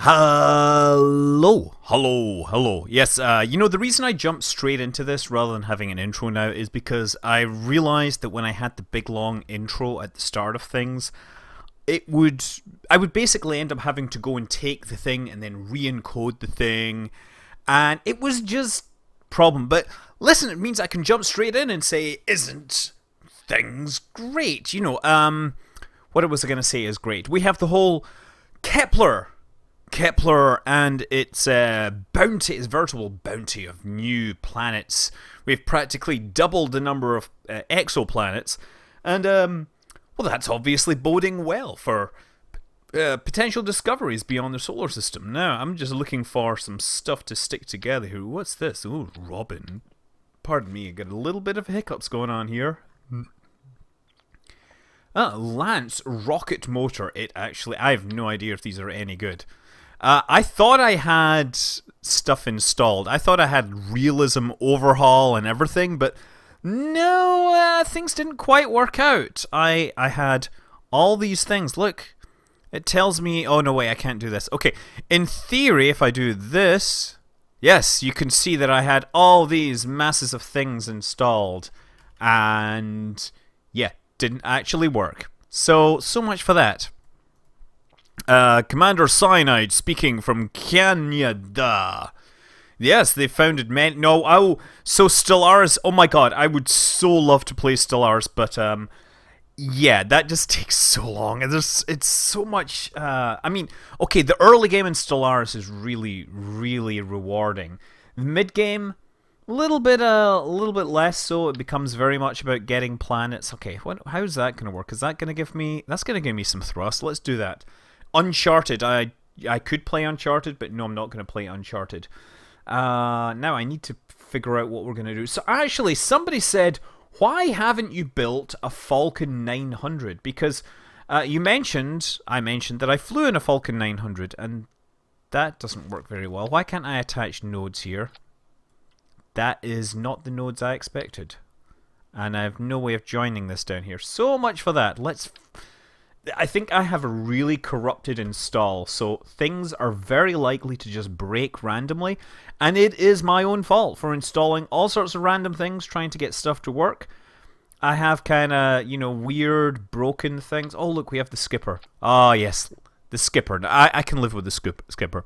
Hello. Yes, the reason I jumped straight into this rather than having an intro now is because I realized that when I had the big long intro at the start of things, I would basically end up having to go and take the thing and then re-encode the thing, and it was just problem. But listen, it means I can jump straight in and say, isn't things great? What was I going to say is great? We have the whole Kepler and its bounty, its veritable bounty of new planets. We've practically doubled the number of exoplanets, and well, that's obviously boding well for potential discoveries beyond the solar system. Now, I'm just looking for some stuff to stick together here. What's this? Oh, Robin. Pardon me, I got a little bit of hiccups going on here. Lance rocket motor. I have no idea if these are any good. I thought I had stuff installed. I thought I had realism overhaul and everything, but no, things didn't quite work out. I had all these things. Look, it tells me, oh no, wait, I can't do this. Okay, in theory, if I do this, yes, you can see that I had all these masses of things installed, and yeah, didn't actually work. So much for that. Commander Cyanide speaking from Canada. Yes, they founded men. No, so Stellaris. Oh my god, I would so love to play Stellaris, but yeah, that just takes so long. It's so much. Okay, the early game in Stellaris is really, really rewarding. The mid game, a little bit less so. It becomes very much about getting planets. Okay, how's that going to work? Is that going to give me? That's going to give me some thrust. Let's do that. Uncharted. I could play Uncharted, but no, I'm not going to play Uncharted. Now I need to figure out what we're going to do. So actually, somebody said, why haven't you built a Falcon 900? Because I mentioned that I flew in a Falcon 900, and that doesn't work very well. Why can't I attach nodes here? That is not the nodes I expected. And I have no way of joining this down here. So much for that. I think I have a really corrupted install, so things are very likely to just break randomly, and it is my own fault for installing all sorts of random things, trying to get stuff to work. I have kind of, weird, broken things. Oh, look, we have the skipper. Ah, yes, the skipper. I can live with the skipper.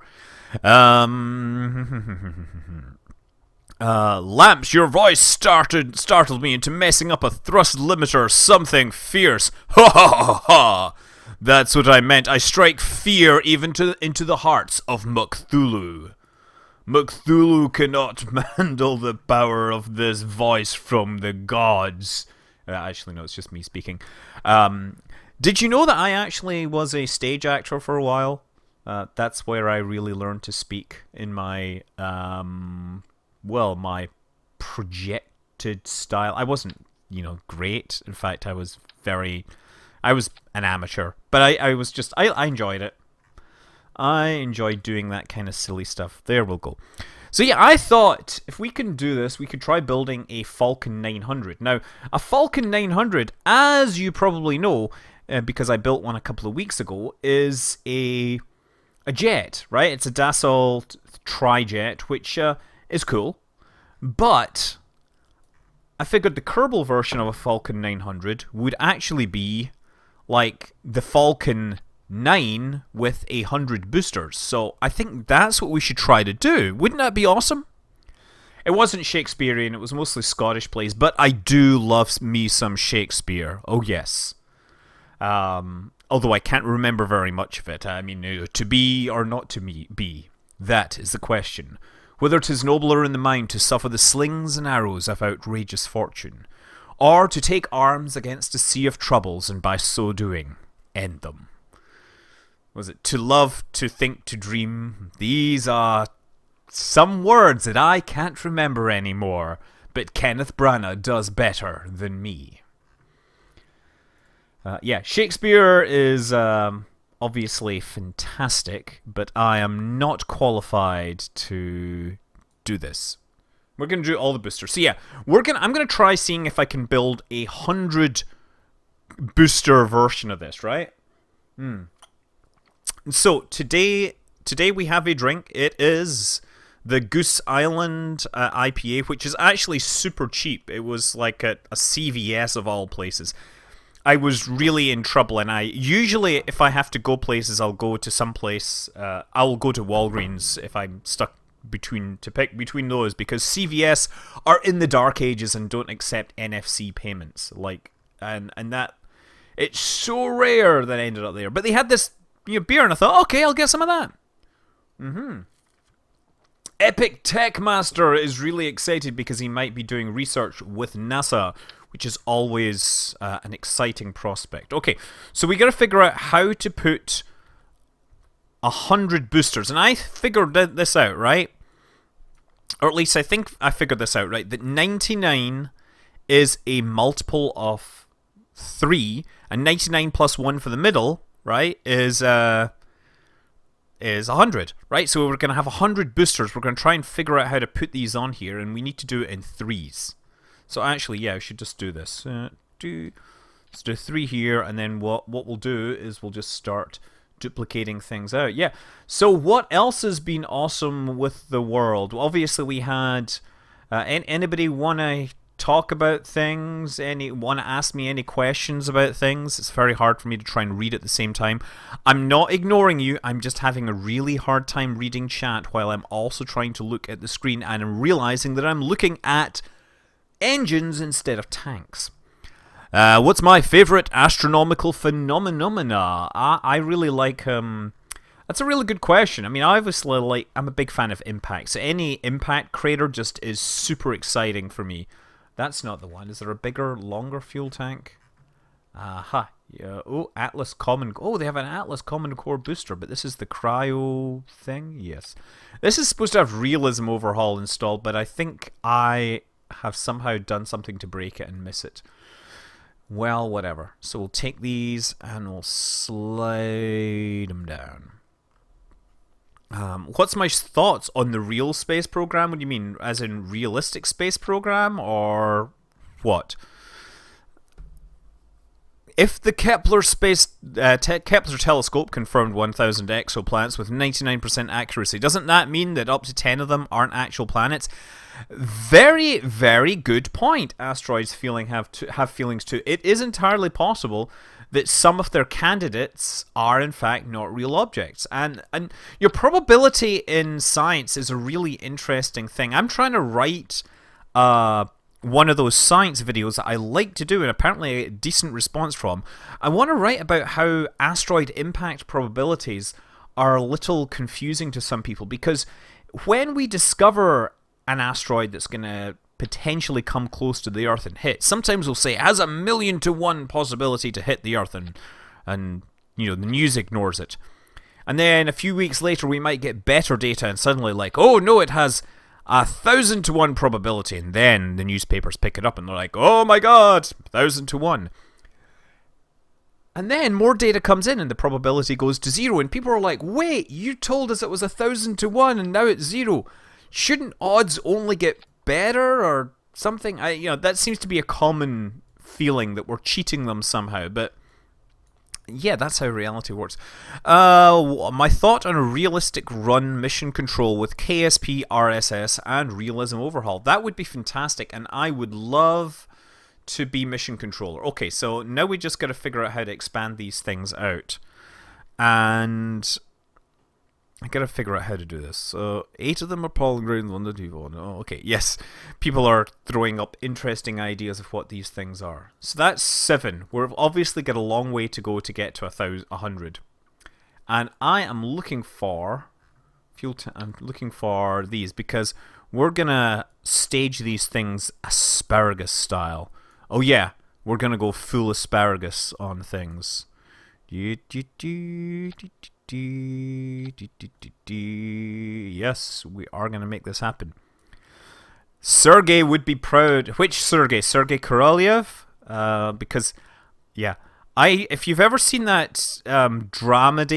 Lamps, your voice startled me into messing up a thrust limiter or something fierce. Ha ha ha ha! That's what I meant. I strike fear even into the hearts of Mukthulu. Mukthulu cannot handle the power of this voice from the gods. Actually, no, it's just me speaking. Did you know that I actually was a stage actor for a while? That's where I really learned to speak in my my projected style. I wasn't, great. In fact, I was an amateur. But I enjoyed it. I enjoyed doing that kind of silly stuff. There we'll go. So yeah, I thought if we can do this, we could try building a Falcon 900. Now, a Falcon 900, as you probably know, because I built one a couple of weeks ago, is a jet, right? It's a Dassault trijet, which is cool, but I figured the Kerbal version of a Falcon 900 would actually be like the Falcon 9 with 100 boosters. So I think that's what we should try to do. Wouldn't that be awesome? It wasn't Shakespearean, it was mostly Scottish plays, but I do love me some Shakespeare. Oh yes. Although I can't remember very much of it. I mean, to be or not to be, that is the question. Whether 'tis nobler in the mind to suffer the slings and arrows of outrageous fortune, or to take arms against a sea of troubles and by so doing end them. Was it to love, to think, to dream? These are some words that I can't remember anymore, but Kenneth Branagh does better than me. Shakespeare is obviously fantastic, but I am not qualified to do this. We're going to do all the boosters. So yeah, I'm going to try seeing if I can build 100 booster version of this, right? So today today we have a drink. It is the Goose Island IPA, which is actually super cheap. It was like a CVS of all places. I was really in trouble, and I usually, if I have to go places, I'll go to some place. I'll go to Walgreens if I'm stuck to pick between those, because CVS are in the dark ages and don't accept NFC payments. And that it's so rare that I ended up there. But they had this beer, and I thought, okay, I'll get some of that. Epic Tech Master is really excited because he might be doing research with NASA, which is always an exciting prospect. Okay, so we got to figure out how to put 100 boosters, and I figured this out, right? Or at least I think I figured this out, right? That 99 is a multiple of 3, and 99 plus 1 for the middle, right, is 100, right? So we're going to have 100 boosters. We're going to try and figure out how to put these on here, and we need to do it in 3s. So actually, yeah, I should just do this. Let's do 3 here, and then what we'll do is we'll just start duplicating things out. Yeah. So what else has been awesome with the world? Well, obviously, we had... anybody want to talk about things? Want to ask me any questions about things? It's very hard for me to try and read at the same time. I'm not ignoring you. I'm just having a really hard time reading chat while I'm also trying to look at the screen, and I'm realizing that I'm looking at engines instead of tanks. What's my favorite astronomical phenomena? I really like... That's a really good question. I mean, obviously, I'm a big fan of impact, so any impact crater just is super exciting for me. That's not the one. Is there a bigger, longer fuel tank? Aha. Yeah. Oh, Atlas Common... Oh, they have an Atlas Common Core booster, but this is the cryo thing? Yes. This is supposed to have realism overhaul installed, but I think I have somehow done something to break it and miss it. Well, whatever. So we'll take these and we'll slide them down. What's my thoughts on the real space program? What do you mean? As in realistic space program, or what? If the Kepler Kepler telescope confirmed 1,000 exoplanets with 99% accuracy, doesn't that mean that up to 10 of them aren't actual planets? Very, very good point. Asteroids have feelings too. It is entirely possible that some of their candidates are in fact not real objects, and your probability in science is a really interesting thing. I'm trying to write one of those science videos that I like to do, and apparently a decent response from. I want to write about how asteroid impact probabilities are a little confusing to some people, because when we discover an asteroid that's going to potentially come close to the Earth and hit, sometimes we'll say it has a 1,000,000 to 1 possibility to hit the Earth, and the news ignores it. And then a few weeks later we might get better data and suddenly like, oh no, it has 1,000 to 1 probability, and then the newspapers pick it up and they're like, oh my god, 1,000 to 1. And then more data comes in and the probability goes to 0, and people are like, wait, you told us it was 1,000 to 1 and now it's 0. Shouldn't odds only get better or something? That seems to be a common feeling, that we're cheating them somehow, but yeah, that's how reality works. My thought on a realistic run mission control with KSP, RSS, and realism overhaul. That would be fantastic, and I would love to be mission controller. Okay, so now we just got to figure out how to expand these things out, and I gotta figure out how to do this. So 8 of them are polling grounds, 1 to 2, 1. Oh, okay, yes. People are throwing up interesting ideas of what these things are. So that's 7. We've obviously got a long way to go to get to 100. And I am looking for I'm looking for these, because we're gonna stage these things asparagus style. Oh yeah, we're gonna go full asparagus on things. Yes, we are going to make this happen. Sergey would be proud. Which Sergey? Sergey Korolev? Because, yeah. If you've ever seen that docudrama,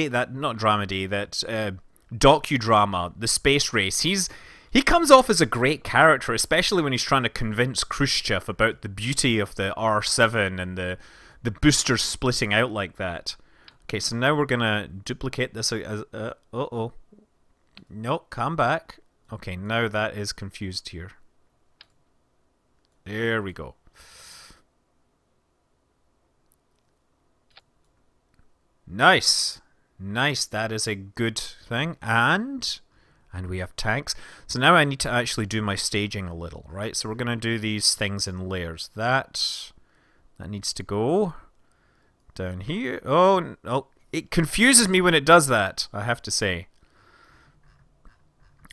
The Space Race, he comes off as a great character, especially when he's trying to convince Khrushchev about the beauty of the R7 and the boosters splitting out like that. Okay, so now we're going to duplicate this. Uh-oh. No, come back. Okay, now that is confused here. There we go. Nice. Nice, that is a good thing. And we have tanks. So now I need to actually do my staging a little, right? So we're going to do these things in layers. That needs to go down here. Oh, no. It confuses me when it does that, I have to say.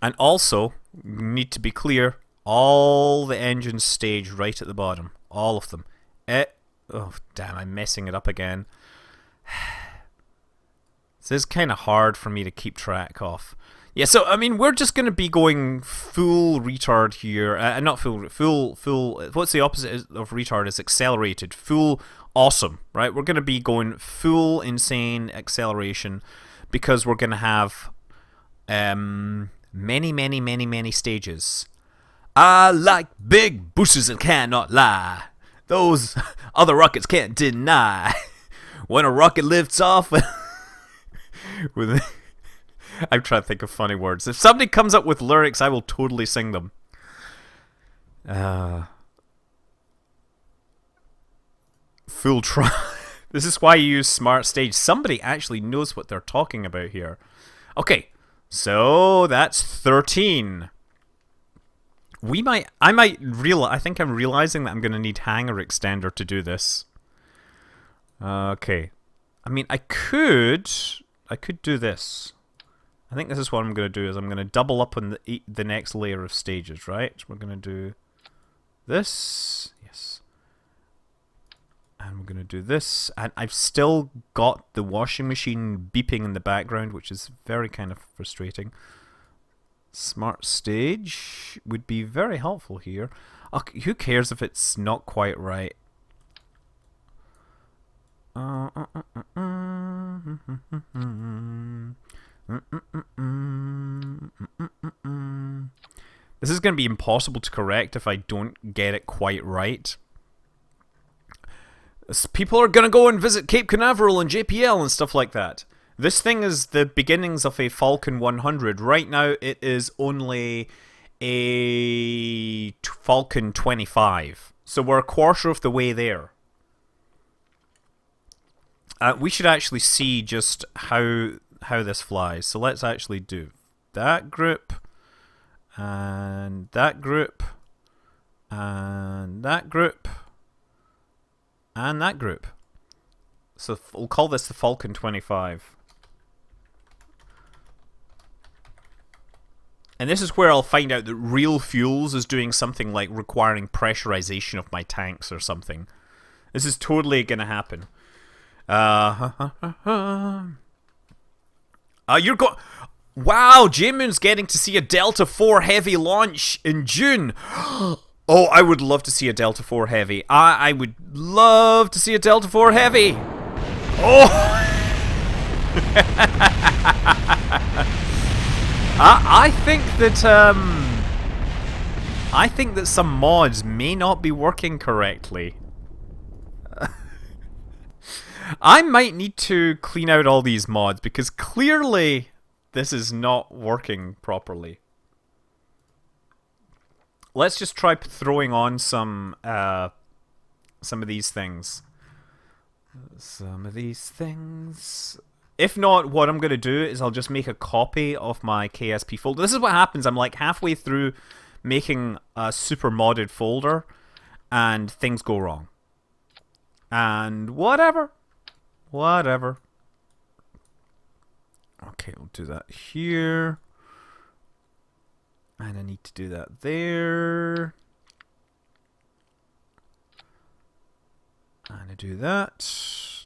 And also, need to be clear, all the engines stage right at the bottom. All of them. Oh, damn, I'm messing it up again. This is kind of hard for me to keep track of. Yeah, so, I mean, we're just going to be going full retard here. Not full, what's the opposite of retard is accelerated. Full awesome, right? We're going to be going full insane acceleration because we're going to have many stages. I like big boosters and cannot lie. Those other rockets can't deny. When a rocket lifts off... I'm trying to think of funny words. If somebody comes up with lyrics, I will totally sing them. Full try. This is why you use smart stage. Somebody actually knows what they're talking about here. Okay, so that's 13. I think I'm realizing that I'm going to need hanger extender to do this. Okay. I mean, I could do this. I think this is what I'm going to do, is I'm going to double up on the next layer of stages, right? We're going to do this. Yes. And we're going to do this. And I've still got the washing machine beeping in the background, which is very kind of frustrating. Smart stage would be very helpful here. Okay, who cares if it's not quite right? This is going to be impossible to correct if I don't get it quite right. People are going to go and visit Cape Canaveral and JPL and stuff like that. This thing is the beginnings of a Falcon 100. Right now it is only a Falcon 25. So we're a quarter of the way there. We should actually see just how this flies. So let's actually do that group, and that group, and that group, and that group. So we'll call this the Falcon 25. And this is where I'll find out that Real Fuels is doing something like requiring pressurization of my tanks or something. This is totally going to happen. You're going... Wow, J-Moon's getting to see a Delta IV Heavy launch in June. Oh, I would love to see a Delta IV Heavy. I would love to see a Delta IV Heavy. Oh! I think that some mods may not be working correctly. I might need to clean out all these mods because clearly this is not working properly. Let's just try throwing on some of these things. Some of these things. If not, what I'm going to do is I'll just make a copy of my KSP folder. This is what happens. I'm like halfway through making a super modded folder and things go wrong. And whatever. Whatever. Okay, we'll do that here. And I need to do that there. And I do that.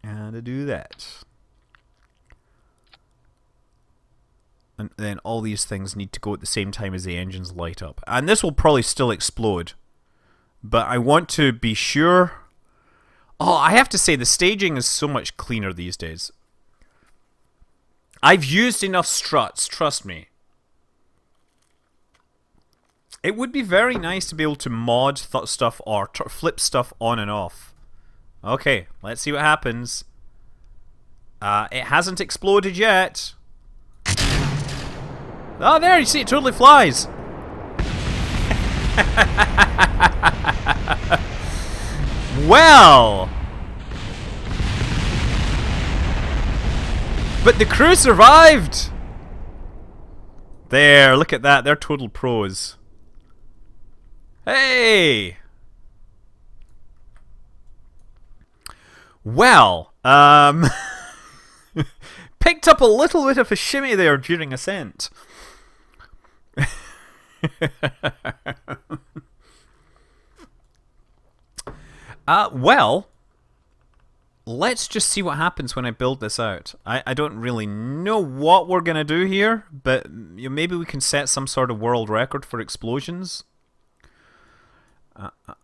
And I do that. And then all these things need to go at the same time as the engines light up. And this will probably still explode. But I want to be sure. Oh, I have to say, the staging is so much cleaner these days. I've used enough struts, trust me. It would be very nice to be able to mod stuff or flip stuff on and off. Okay, let's see what happens. It hasn't exploded yet. Oh, there, you see, it totally flies. Well. But the crew survived. There, look at that. They're total pros. Hey. Well, picked up a little bit of a shimmy there during ascent. Well, let's just see what happens when I build this out. I don't really know what we're going to do here, but maybe we can set some sort of world record for explosions.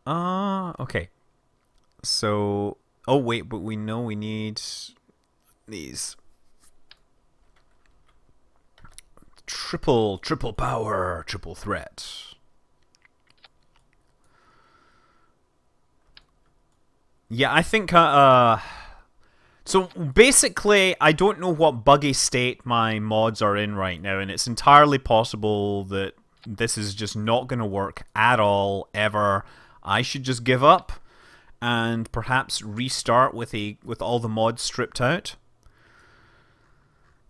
Okay. So, oh wait, but we know we need these. Triple power, triple threat. Yeah, I think, so basically, I don't know what buggy state my mods are in right now, and it's entirely possible that this is just not going to work at all, ever. I should just give up and perhaps restart with all the mods stripped out.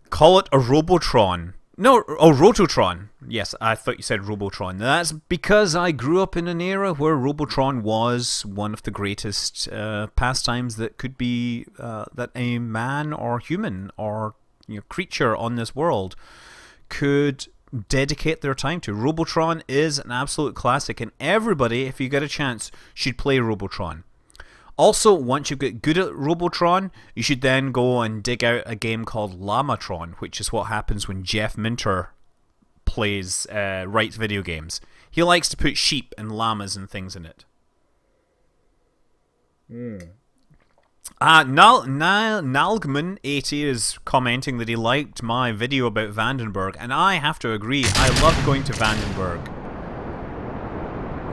Call it a Robotron. No, oh, Rototron. Yes, I thought you said Robotron. That's because I grew up in an era where Robotron was one of the greatest pastimes that could be that a man or human or creature on this world could dedicate their time to. Robotron is an absolute classic, and everybody, if you get a chance, should play Robotron. Also, once you get good at Robotron, you should then go and dig out a game called Llamatron, which is what happens when Jeff Minter writes video games. He likes to put sheep and llamas and things in it. Nalgman80 is commenting that he liked my video about Vandenberg, and I have to agree, I love going to Vandenberg.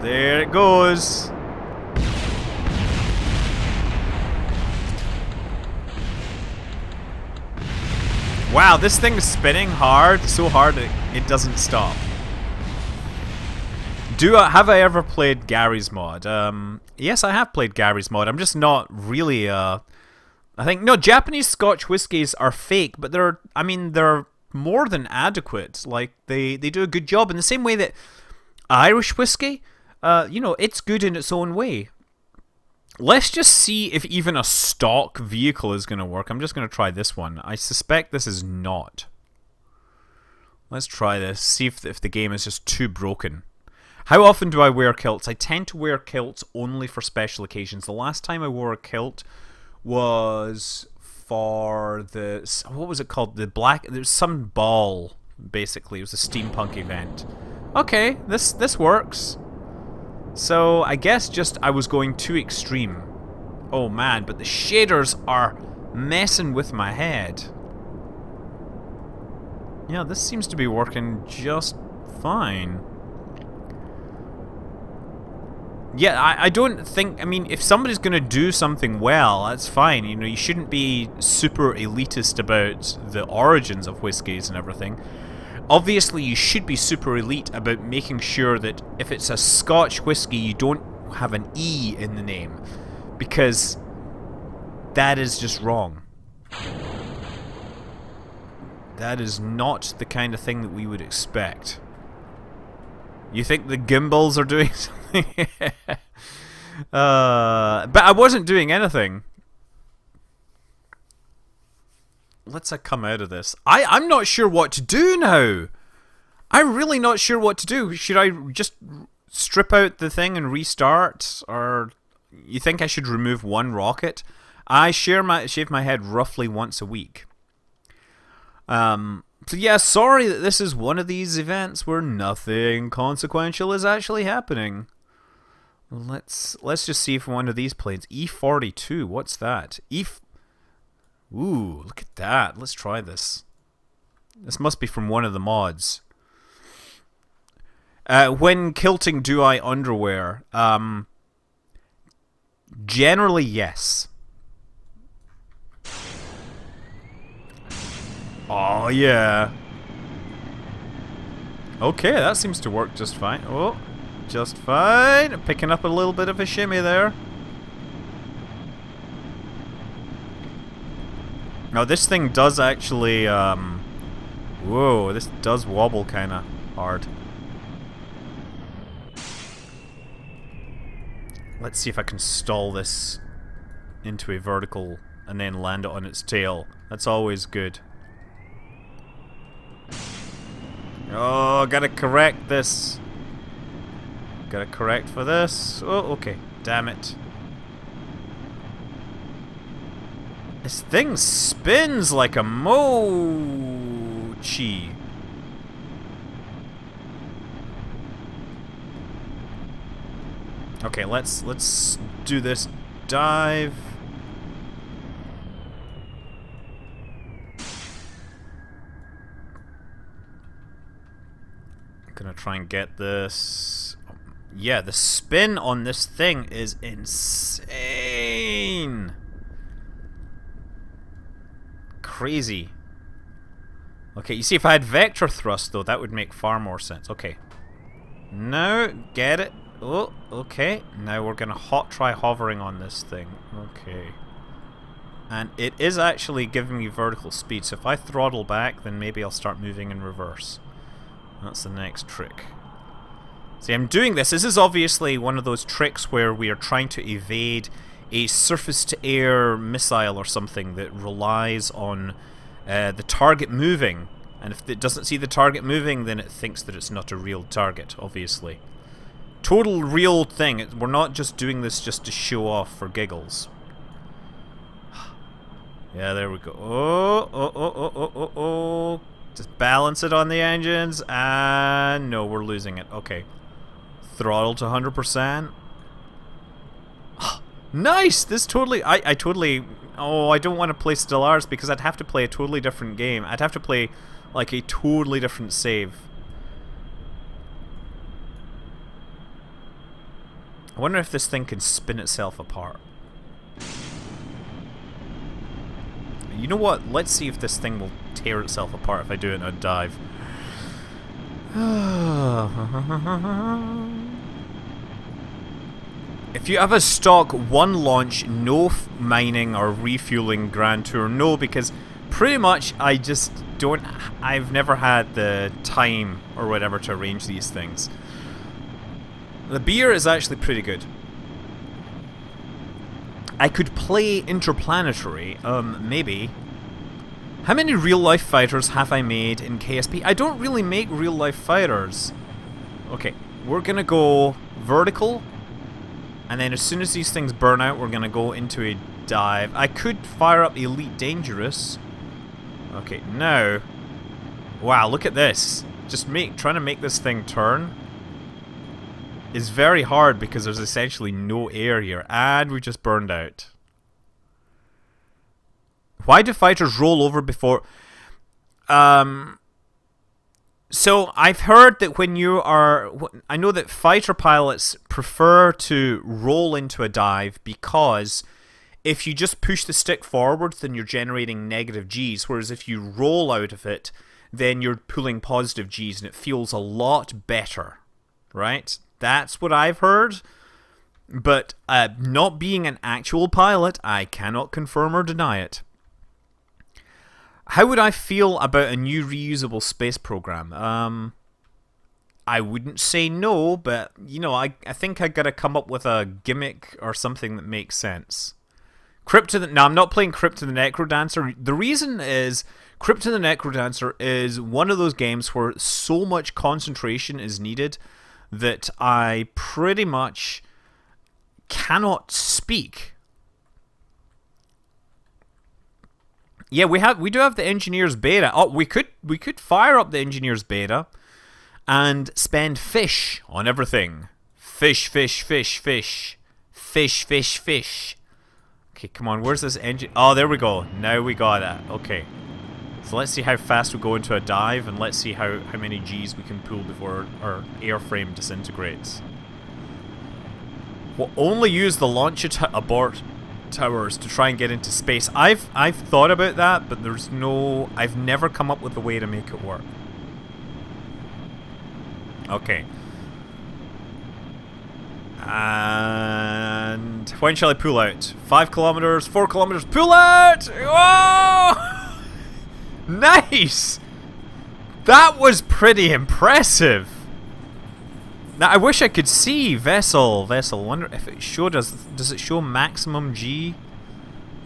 There it goes. Wow, this thing is spinning hard, so hard it doesn't stop. Have I ever played Gary's mod? Yes, I have played Gary's mod. I'm just not really I think no, Japanese Scotch whiskies are fake, but they're more than adequate. Like they do a good job in the same way that Irish whiskey, it's good in its own way. Let's just see if even a stock vehicle is going to work. I'm just going to try this one. I suspect this is not. Let's try this. See if the game is just too broken. How often do I wear kilts? I tend to wear kilts only for special occasions. The last time I wore a kilt was for what was it called? There's some ball, basically. It was a steampunk event. Okay, this works. So, I guess just I was going too extreme. Oh man, but the shaders are messing with my head. Yeah, this seems to be working just fine. Yeah, I don't think... if somebody's going to do something well, that's fine. You shouldn't be super elitist about the origins of whiskies and everything. Obviously, you should be super elite about making sure that if it's a Scotch whiskey, you don't have an E in the name. Because that is just wrong. That is not the kind of thing that we would expect. You think the gimbals are doing something? But I wasn't doing anything. Let's come out of this. I'm not sure what to do now. I'm really not sure what to do. Should I just strip out the thing and restart? Or you think I should remove one rocket? I shave my head roughly once a week. So yeah, sorry that this is one of these events where nothing consequential is actually happening. Let's just see if one of these planes. E42, what's that? Ooh, look at that. Let's try this. This must be from one of the mods. When kilting, do I underwear? Generally, yes. Oh, yeah. Okay, that seems to work just fine. Oh, just fine. Picking up a little bit of a shimmy there. Now this thing does actually, whoa, this does wobble kinda hard. Let's see if I can stall this into a vertical and then land it on its tail. That's always good. Oh, gotta correct this. Gotta correct for this. Oh, okay. Damn it. This thing spins like a mochi. Okay, let's do this dive. Gonna try and get this. Yeah, the spin on this thing is insane. Crazy. Okay, you see, if I had vector thrust though, that would make far more sense. Okay. Now, get it. Oh, okay. Now we're gonna try hovering on this thing. Okay. And it is actually giving me vertical speed, so if I throttle back, then maybe I'll start moving in reverse. That's the next trick. See, I'm doing this. This is obviously one of those tricks where we are trying to evade a surface-to-air missile or something that relies on the target moving. And if it doesn't see the target moving, then it thinks that it's not a real target, obviously. Total real thing. We're not just doing this just to show off for giggles. Yeah, there we go. Oh, oh, oh, oh, oh, oh, oh. Just balance it on the engines, and no, we're losing it. Okay. Throttle to 100%. Nice! This totally... I totally... Oh, I don't want to play Stellaris because I'd have to play a totally different game. I'd have to play, like, a totally different save. I wonder if this thing can spin itself apart. You know what? Let's see if this thing will tear itself apart if I do it in a dive. If you have a stock one launch, no mining or refueling Grand Tour, no, because pretty much I just don't... I've never had the time or whatever to arrange these things. The beer is actually pretty good. I could play Interplanetary, maybe. How many real-life fighters have I made in KSP? I don't really make real-life fighters. Okay, we're gonna go vertical, and then as soon as these things burn out, we're gonna go into a dive. I could fire up Elite Dangerous. Okay, now... Wow, look at this. Just trying to make this thing turn is very hard because there's essentially no air here, and we just burned out. Why do fighters roll over before... So, I've heard that when you are... I know that fighter pilots prefer to roll into a dive because if you just push the stick forwards, then you're generating negative Gs, whereas if you roll out of it, then you're pulling positive Gs, and it feels a lot better, right? That's what I've heard, but not being an actual pilot, I cannot confirm or deny it. How would I feel about a new reusable space program? I wouldn't say no, but, you know, I think I gotta come up with a gimmick or something that makes sense. Now, I'm not playing Crypt of the Necrodancer. The reason is, Crypt of the Necrodancer is one of those games where so much concentration is needed that I pretty much cannot speak. Yeah, we do have the Engineers beta. Oh, we could fire up the Engineers beta and spend fish on everything. Fish, fish, fish, fish. Fish, fish, fish. Okay, come on, where's this engine? Oh, there we go. Now we got that. Okay. So let's see how fast we go into a dive, and let's see how many Gs we can pull before our airframe disintegrates. We'll only use the launch abort towers to try and get into space. I've thought about that, but there's no... I've never come up with a way to make it work. Okay. And when shall I pull out? 5 kilometers, 4 kilometers, pull out! Oh! Nice! That was pretty impressive. Now I wish I could see vessel. Wonder if it showed us. Does it show maximum G?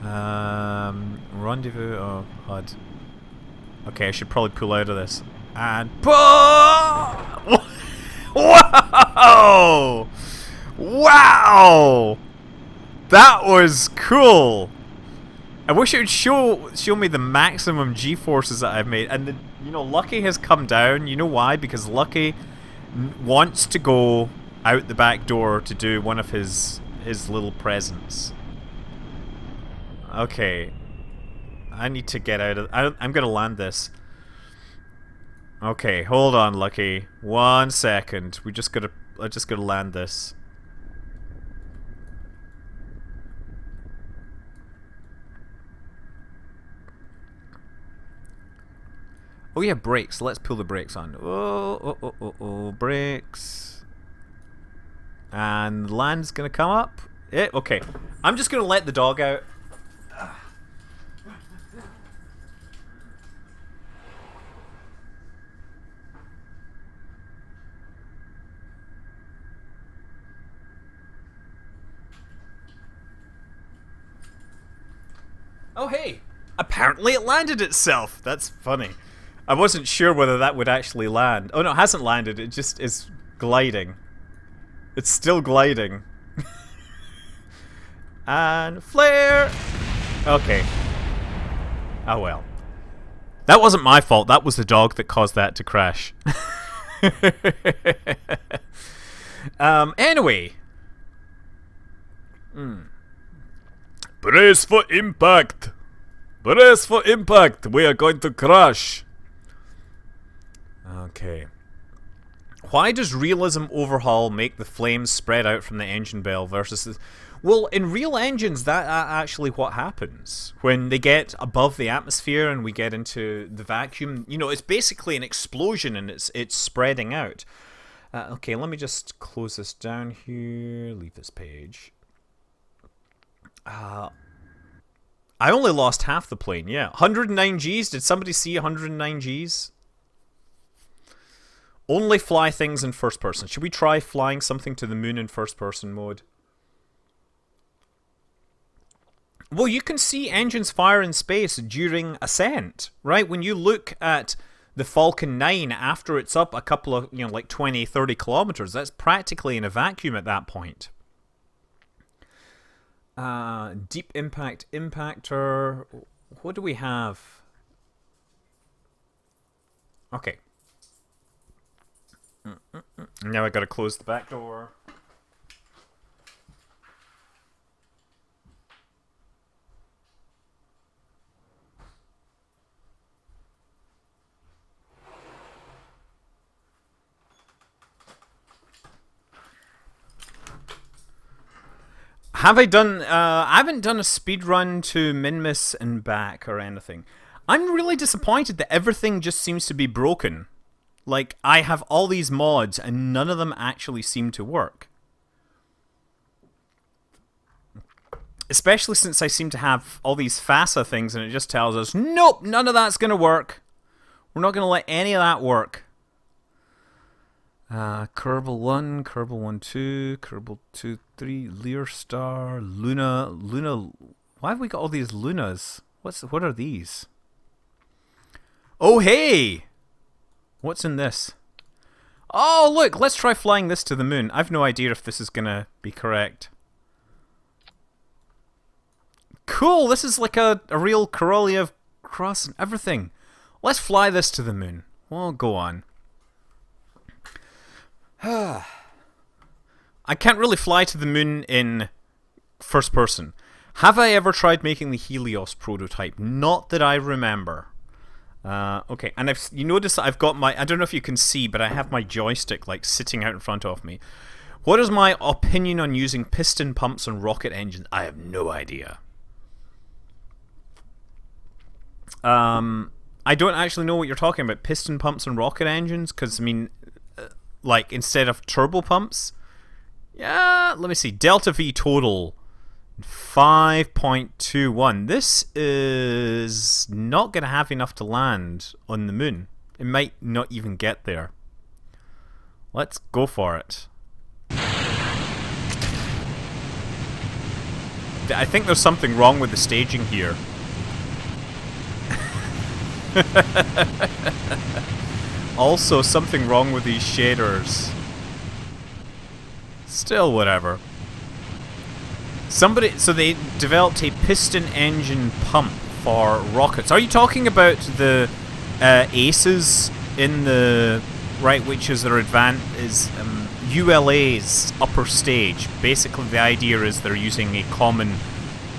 Rendezvous. Oh, HUD. Okay, I should probably pull out of this. And whoa! Wow! That was cool. I wish it would show me the maximum G forces that I've made. And Lucky has come down. You know why? Because Lucky wants to go out the back door to do one of his little presents. Okay. I need to get out of... I'm gonna land this. Okay, hold on, Lucky. 1 second. I just gotta land this. Oh yeah, brakes. Let's pull the brakes on. Oh, brakes. And the land's gonna come up. Okay. I'm just gonna let the dog out. Oh hey! Apparently it landed itself! That's funny. I wasn't sure whether that would actually land. Oh no, it hasn't landed, it just is gliding. It's still gliding. And flare! Okay. Oh well. That wasn't my fault, that was the dog that caused that to crash. Anyway. Brace for impact! Brace for impact! We are going to crash! Okay. Why does realism overhaul make the flames spread out from the engine bell versus the... Well, in real engines, that's actually what happens. When they get above the atmosphere and we get into the vacuum, it's basically an explosion and it's spreading out. Okay, let me just close this down here, leave this page. I only lost half the plane, yeah. 109 Gs? Did somebody see 109 Gs? Only fly things in first person. Should we try flying something to the moon in first person mode? Well, you can see engines fire in space during ascent, right? When you look at the Falcon 9 after it's up a couple of, like 20, 30 kilometers, that's practically in a vacuum at that point. Deep impact impactor. What do we have? Okay. Now I gotta close the back door. Have I done... I haven't done a speed run to Minmus and back or anything. I'm really disappointed that everything just seems to be broken. Like, I have all these mods and none of them actually seem to work. Especially since I seem to have all these FASA things and it just tells us, nope, none of that's going to work. We're not going to let any of that work. Kerbal 1, Kerbal 1, 2, Kerbal 2, 3, Lear Star, Luna. Why have we got all these Lunas? What are these? Oh, hey! What's in this? Oh, look, let's try flying this to the moon. I've no idea if this is gonna be correct. Cool, this is like a real Korolev cross and everything. Let's fly this to the moon. Well, go on. I can't really fly to the moon in first person. Have I ever tried making the Helios prototype? Not that I remember. Okay, and you notice that I've got my... I don't know if you can see, but I have my joystick like sitting out in front of me. What is my opinion on using piston pumps on rocket engines? I have no idea. I don't actually know what you're talking about. Piston pumps on rocket engines? Because, I mean... like instead of turbo pumps. Yeah, let me see. Delta V total 5.21. This is not going to have enough to land on the moon. It might not even get there. Let's go for it. I think there's something wrong with the staging here. Also, something wrong with these shaders. Still, whatever. So they developed a piston engine pump for rockets. Are you talking about the ACEs in the right, which is their ULA's upper stage? Basically, the idea is they're using a common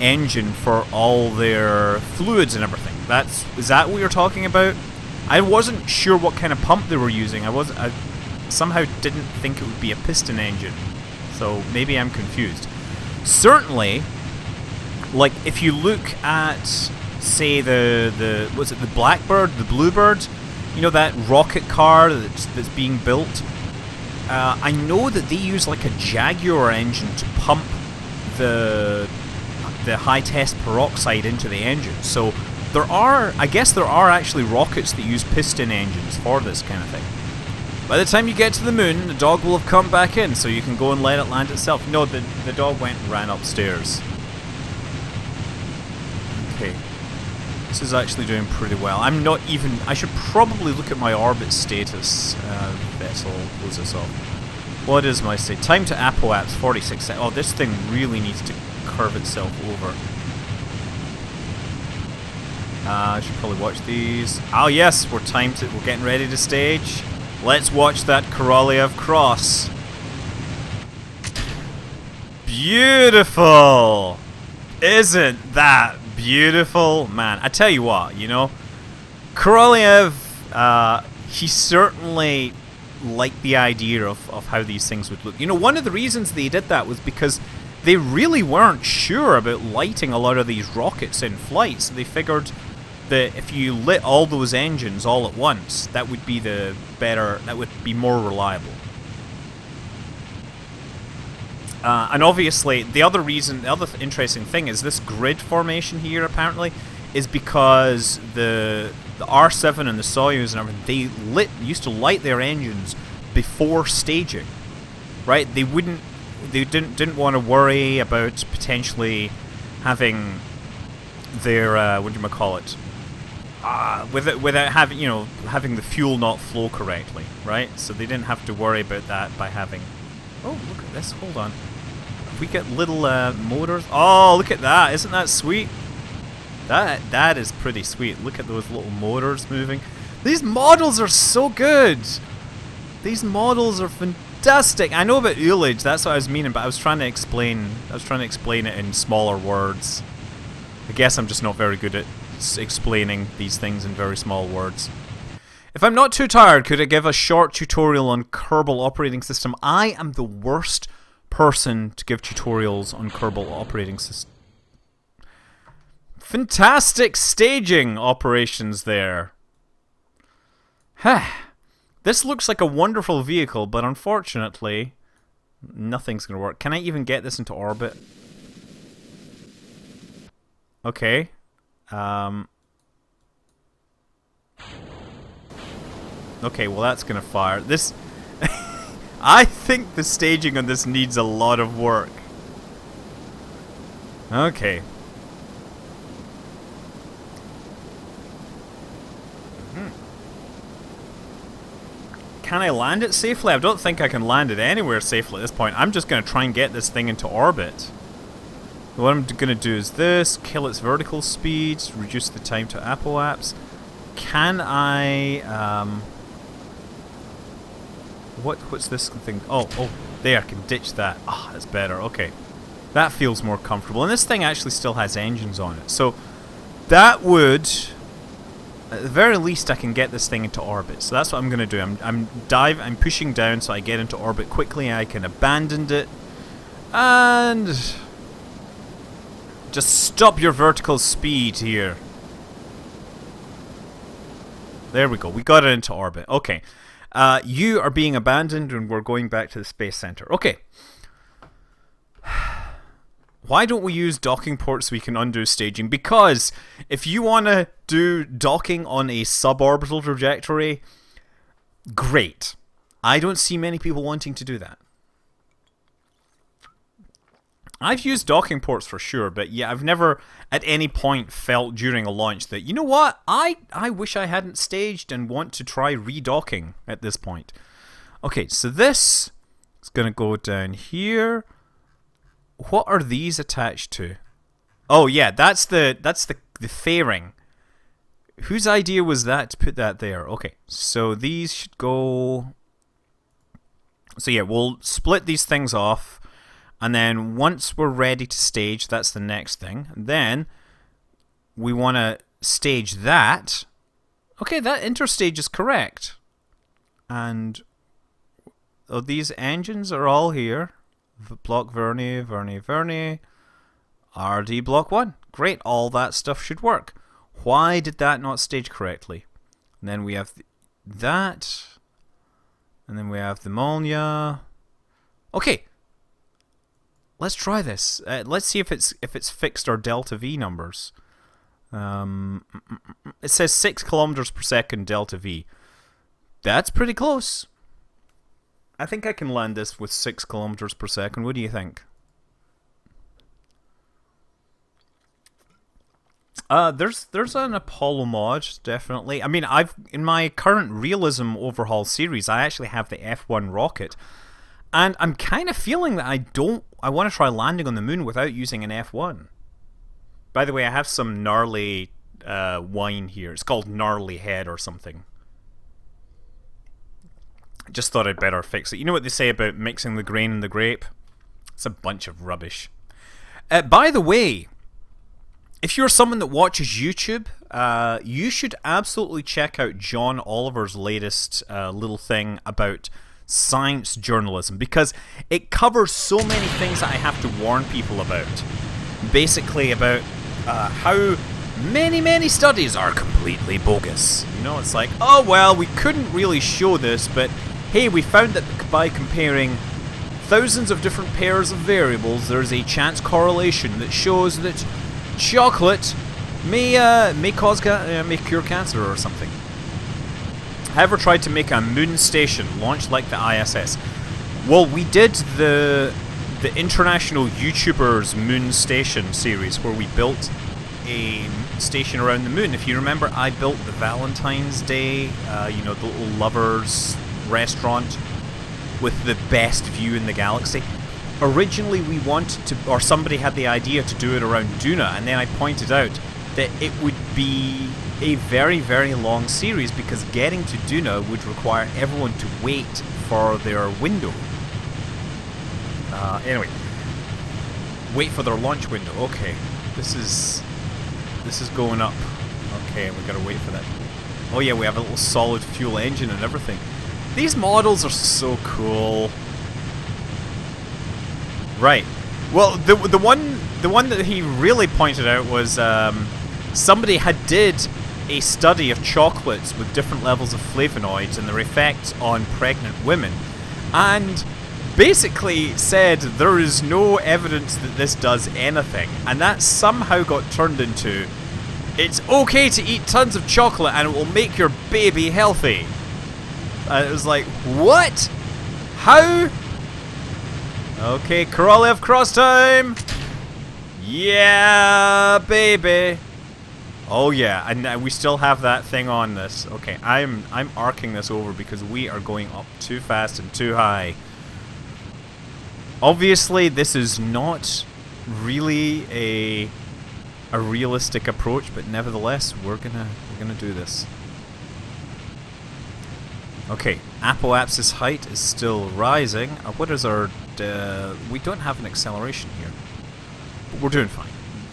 engine for all their fluids and everything. Is that what you're talking about? I wasn't sure what kind of pump they were using. I somehow didn't think it would be a piston engine. So maybe I'm confused. Certainly, like if you look at, say, the Blackbird, the Bluebird, you know, that rocket car that's being built. I know that they use like a Jaguar engine to pump the high test peroxide into the engine. So I guess there are actually rockets that use piston engines for this kind of thing. By the time you get to the moon, the dog will have come back in, so you can go and let it land itself. No, the dog went and ran upstairs. Okay. This is actually doing pretty well. I should probably look at my orbit status. Vessel, close this off. What is my state? Time to apoapse, 46 seconds. Oh, this thing really needs to curve itself over. I should probably watch these. Oh yes, we're getting ready to stage. Let's watch that Korolev cross. Beautiful! Isn't that beautiful? Man, I tell you what, you know, Korolev, he certainly liked the idea of how these things would look. You know, one of the reasons they did that was because they really weren't sure about lighting a lot of these rockets in flight, so they figured that if you lit all those engines all at once, that would be that would be more reliable. And obviously, the other interesting thing is this grid formation here, apparently, is because the R7 and the Soyuz and everything, they used to light their engines before staging, right? They didn't want to worry about potentially having their without having the fuel not flow correctly, right? So they didn't have to worry about that by having. Oh, look at this! Hold on. We get little motors. Oh, look at that! Isn't that sweet? That is pretty sweet. Look at those little motors moving. These models are so good. These models are fantastic. I know about ullage. That's what I was meaning, but I was trying to explain it in smaller words. I guess I'm just not very good at explaining these things in very small words. If I'm not too tired, could I give a short tutorial on Kerbal operating system? I am the worst person to give tutorials on Kerbal operating system. Fantastic staging operations there. This looks like a wonderful vehicle, but unfortunately, nothing's going to work. Can I even get this into orbit? Okay. Okay, well that's going to fire. This... I think the staging on this needs a lot of work. Okay. Can I land it safely? I don't think I can land it anywhere safely at this point. I'm just going to try and get this thing into orbit. What I'm going to do is this, kill its vertical speed, reduce the time to apoapse. Can I... What's this thing? Oh, there, I can ditch that. Ah, that's better, okay. That feels more comfortable. And this thing actually still has engines on it. So, that would... At the very least, I can get this thing into orbit. So that's what I'm going to do. I'm pushing down so I get into orbit quickly. I can abandon it. And... just stop your vertical speed here. There we go. We got it into orbit. Okay. You are being abandoned and we're going back to the space center. Okay. Why don't we use docking ports so we can undo staging? Because if you want to do docking on a suborbital trajectory, great. I don't see many people wanting to do that. I've used docking ports for sure, but yeah, I've never at any point felt during a launch that, you know what, I wish I hadn't staged and want to try redocking at this point. Okay, so this is going to go down here. What are these attached to? Oh yeah, that's the fairing. Whose idea was that to put that there? Okay, so these should go... So yeah, we'll split these things off. And then once we're ready to stage, that's the next thing. Then we want to stage that. Okay, that interstage is correct. And these engines are all here. Block Verney, RD block 1. Great, all that stuff should work. Why did that not stage correctly? And then we have that. And then we have the Molnia. Okay. Let's try this. Let's see if it's fixed our delta V numbers. It says 6 kilometers per second delta V. That's pretty close. I think I can land this with 6 kilometers per second. What do you think? There's an Apollo mod, definitely. I mean, in my current realism overhaul series, I actually have the F1 rocket. And I'm kind of feeling that I want to try landing on the moon without using an F1. By the way, I have some gnarly wine here. It's called Gnarly Head or something. Just thought I'd better fix it. You know what they say about mixing the grain and the grape? It's a bunch of rubbish. By the way, if you're someone that watches YouTube, you should absolutely check out John Oliver's latest little thing about science journalism, because it covers so many things that I have to warn people about. Basically about how many studies are completely bogus. You know, it's like, oh well, we couldn't really show this, but hey, we found that by comparing thousands of different pairs of variables, there's a chance correlation that shows that chocolate may cure cancer or something. I ever tried to make a moon station launch like the ISS? Well, we did the International YouTubers Moon Station series, where we built a station around the moon. If you remember, I built the Valentine's Day, you know, the little lovers restaurant with the best view in the galaxy. Originally, we wanted to, or somebody had the idea to do it around Duna, and then I pointed out that it would be a very, very long series because getting to Duna would require everyone to wait for their window. Anyway, wait for their launch window. Okay, this is going up. Okay, we gotta wait for that. Oh yeah, we have a little solid fuel engine and everything. These models are so cool. Right. Well, the one that he really pointed out was somebody had did a study of chocolates with different levels of flavonoids and their effects on pregnant women, and basically said there is no evidence that this does anything, and that somehow got turned into it's okay to eat tons of chocolate and it will make your baby healthy. And it was like, what? How? Okay, Korolev cross time! Yeah, baby! Oh yeah, and we still have that thing on this. Okay, I'm arcing this over because we are going up too fast and too high. Obviously, this is not really a realistic approach, but nevertheless, we're gonna do this. Okay, Apoapsis height is still rising. What is our... we don't have an acceleration here. But we're doing fine.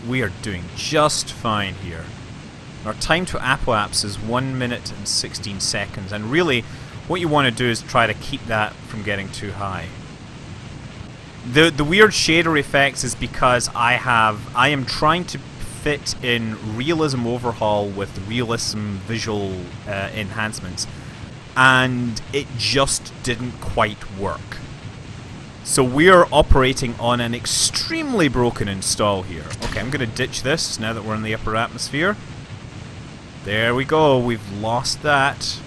We are doing just fine here. Our time to Apoapsis is 1 minute and 16 seconds. And really, what you want to do is try to keep that from getting too high. The weird shader effects is because I am trying to fit in Realism Overhaul with Realism Visual enhancements. and it just didn't quite work. So we are operating on an extremely broken install here. Okay, I'm going to ditch this now that we're in the upper atmosphere. There we go, we've lost that.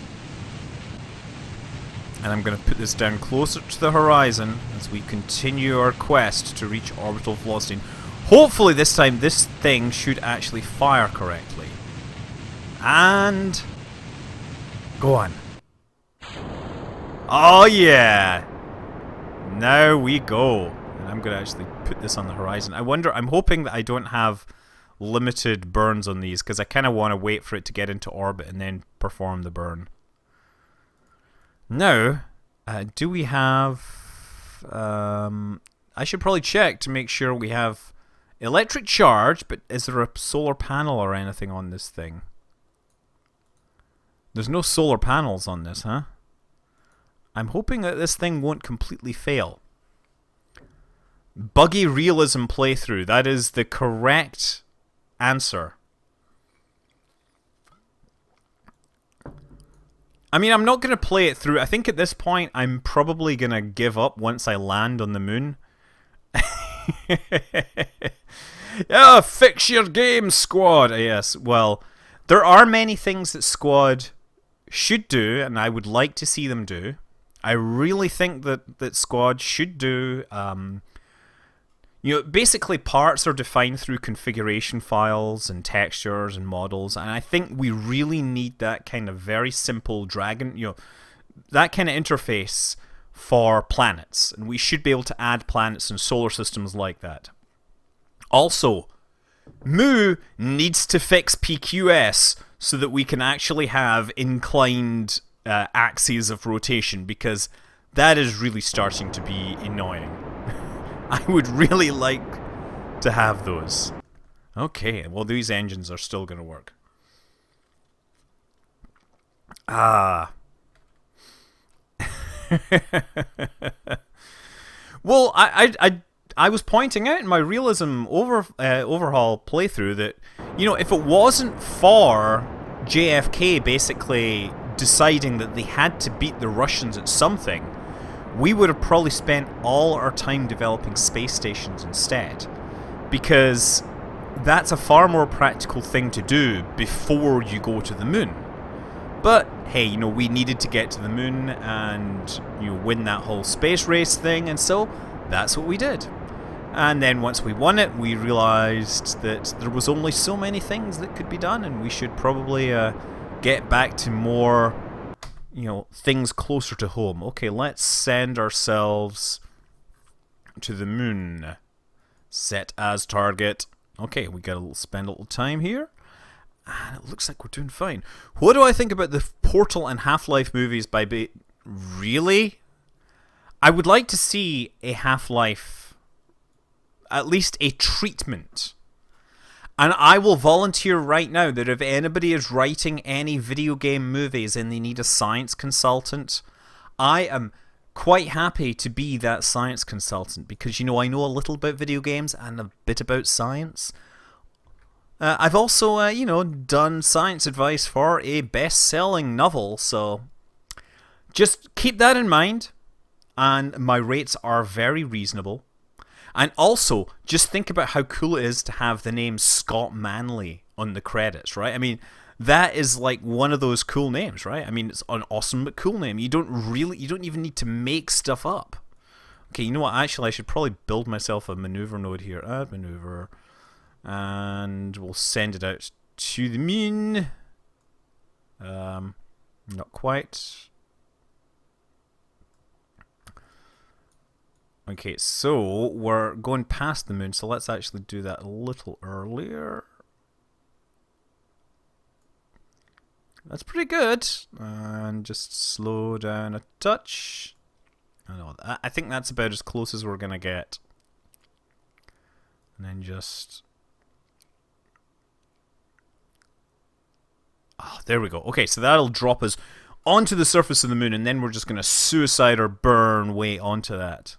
And I'm going to put this down closer to the horizon as we continue our quest to reach orbital velocity. Hopefully this time this thing should actually fire correctly. And... go on. Oh yeah! Now we go. And I'm going to actually put this on the horizon. I'm hoping that I don't have limited burns on these, because I kind of want to wait for it to get into orbit and then perform the burn. Now, do we have... I should probably check to make sure we have electric charge, but is there a solar panel or anything on this thing? There's no solar panels on this, huh? I'm hoping that this thing won't completely fail. Buggy realism playthrough. That is the correct answer. I mean, I'm not going to play it through. I think at this point, I'm probably going to give up once I land on the moon. Yeah, fix your game, Squad. Yes, well, there are many things that Squad should do, and I would like to see them do. I really think that Squad should do... you know, basically parts are defined through configuration files and textures and models, and I think we really need that kind of very simple that kind of interface for planets, and we should be able to add planets and solar systems like that. Also, Mu needs to fix PQS so that we can actually have inclined axes of rotation, because that is really starting to be annoying. I would really like to have those. Okay, well, these engines are still going to work. Ah. Well, I was pointing out in my realism overhaul playthrough that, you know, if it wasn't for JFK basically deciding that they had to beat the Russians at something, we would have probably spent all our time developing space stations instead. Because that's a far more practical thing to do before you go to the moon. But, hey, you know, we needed to get to the moon and, you know, win that whole space race thing, and so that's what we did. And then once we won it, we realized that there was only so many things that could be done, and we should probably get back to more... you know, things closer to home. Okay, let's send ourselves to the moon. Set as target. Okay, we gotta spend a little time here. And it looks like we're doing fine. What do I think about the Portal and Half-Life movies by Really? I would like to see a Half-Life, at least a treatment. And I will volunteer right now that if anybody is writing any video game movies and they need a science consultant, I am quite happy to be that science consultant, because, you know, I know a little about video games and a bit about science. I've also, you know, done science advice for a best-selling novel, so just keep that in mind. And my rates are very reasonable. And also, just think about how cool it is to have the name Scott Manley on the credits, right? I mean, that is like one of those cool names, right? I mean, it's an awesome but cool name. You don't even need to make stuff up. Okay, you know what? Actually, I should probably build myself a maneuver node here. Add maneuver. And we'll send it out to the moon. Not quite. Okay, so we're going past the moon, so let's actually do that a little earlier. That's pretty good. And just slow down a touch. I think that's about as close as we're going to get. And then just... oh, there we go. Okay, so that'll drop us onto the surface of the moon, and then we're just going to suicide or burn way onto that.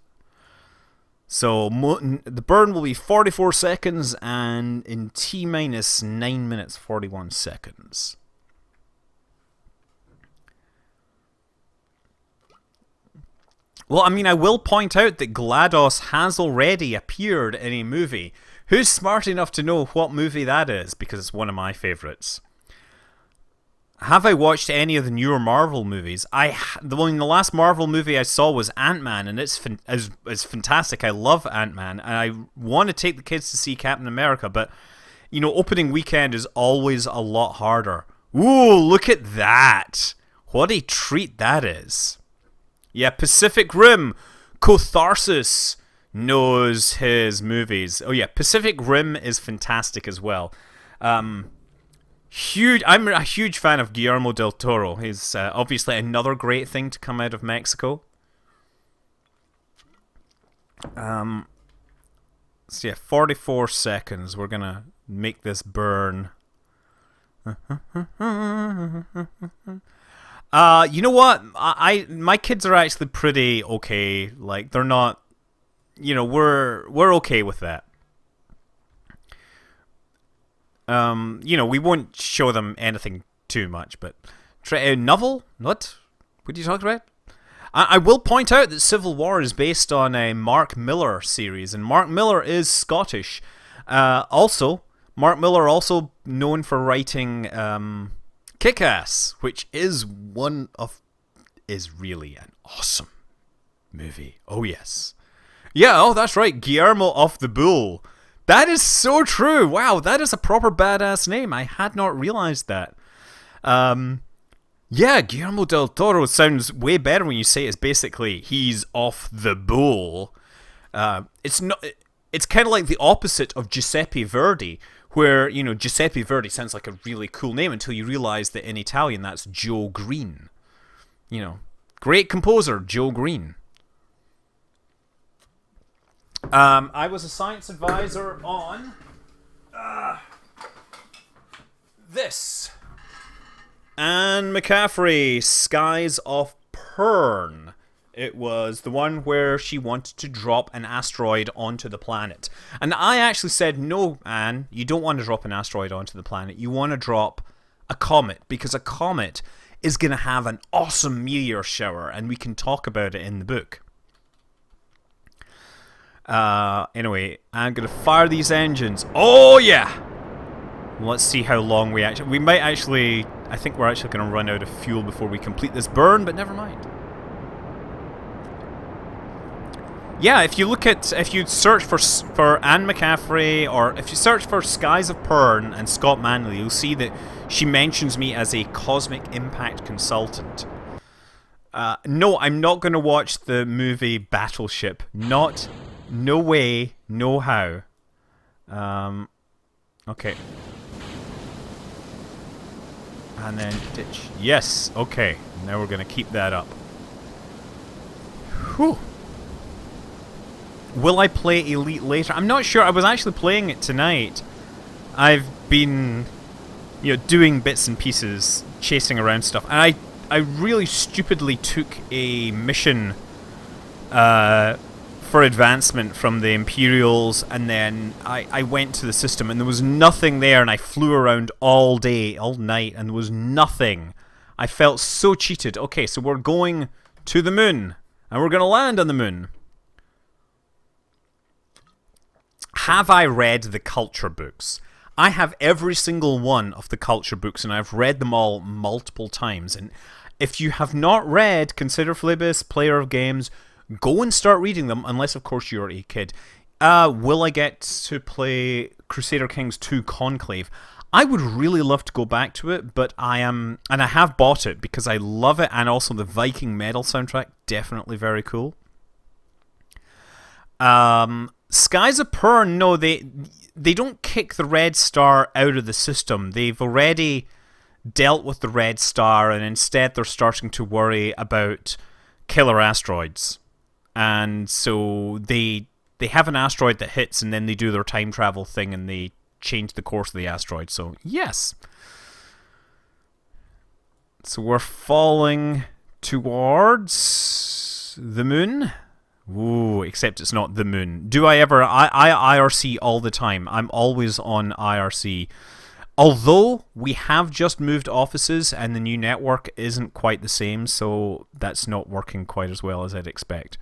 So the burn will be 44 seconds, and in T-minus 9 minutes 41 seconds. Well, I mean, I will point out that GLaDOS has already appeared in a movie. Who's smart enough to know what movie that is? Because it's one of my favourites. Have I watched any of the newer Marvel movies? The last Marvel movie I saw was Ant-Man, and it's fantastic. I love Ant-Man, and I want to take the kids to see Captain America, but, you know, opening weekend is always a lot harder. Ooh, look at that. What a treat that is. Yeah, Pacific Rim. Catharsis knows his movies. Oh yeah, Pacific Rim is fantastic as well. I'm a huge fan of Guillermo del Toro. He's obviously another great thing to come out of Mexico. So yeah, 44 seconds. We're gonna make this burn. You know what? My kids are actually pretty okay. Like, they're not. You know, we're okay with that. You know, we won't show them anything too much, but novel? What are you talking about? I will point out that Civil War is based on a Mark Millar series, and Mark Millar is Scottish. Also, Mark Millar also known for writing Kick-Ass, which is really an awesome movie. Oh yes, yeah. Oh, that's right, Guillermo of the Bull. That is so true. Wow, that is a proper badass name. I had not realized that. Yeah, Guillermo del Toro sounds way better when you say it's basically he's off the bull. It's not. It's kind of like the opposite of Giuseppe Verdi, where, you know, Giuseppe Verdi sounds like a really cool name until you realize that in Italian that's Joe Green. You know, great composer Joe Green. I was a science advisor on this. Anne McCaffrey, Skies of Pern. It was the one where she wanted to drop an asteroid onto the planet. And I actually said, no, Anne, you don't want to drop an asteroid onto the planet. You want to drop a comet, because a comet is going to have an awesome meteor shower, and we can talk about it in the book. Anyway, I'm going to fire these engines. Oh, yeah! Let's see how long we might actually... I think we're actually going to run out of fuel before we complete this burn, but never mind. Yeah, if you search for Anne McCaffrey, or if you search for Skies of Pern and Scott Manley, you'll see that she mentions me as a cosmic impact consultant. No, I'm not going to watch the movie Battleship. No way, no how. Okay. And then ditch. Yes, okay. Now we're going to keep that up. Whew. Will I play Elite later? I'm not sure. I was actually playing it tonight. I've been, you know, doing bits and pieces, chasing around stuff. And I really stupidly took a mission for advancement from the Imperials, and then I went to the system and there was nothing there, and I flew around all day, all night, and there was nothing. I felt so cheated. Okay, so we're going to the moon, and we're going to land on the moon. Have I read the culture books? I have every single one of the culture books, and I've read them all multiple times. And if you have not read Consider Phlebas, Player of Games, go and start reading them, unless, of course, you're a kid. Will I get to play Crusader Kings 2 Conclave? I would really love to go back to it, but I have bought it because I love it, and also the Viking Metal soundtrack, definitely very cool. Skies of Pern, no, they don't kick the Red Star out of the system. They've already dealt with the Red Star, and instead they're starting to worry about killer asteroids. And so they have an asteroid that hits, and then they do their time travel thing, and they change the course of the asteroid. So, yes. So we're falling towards the moon. Ooh, except it's not the moon. Do I ever... I IRC all the time. I'm always on IRC. Although we have just moved offices and the new network isn't quite the same, so that's not working quite as well as I'd expect.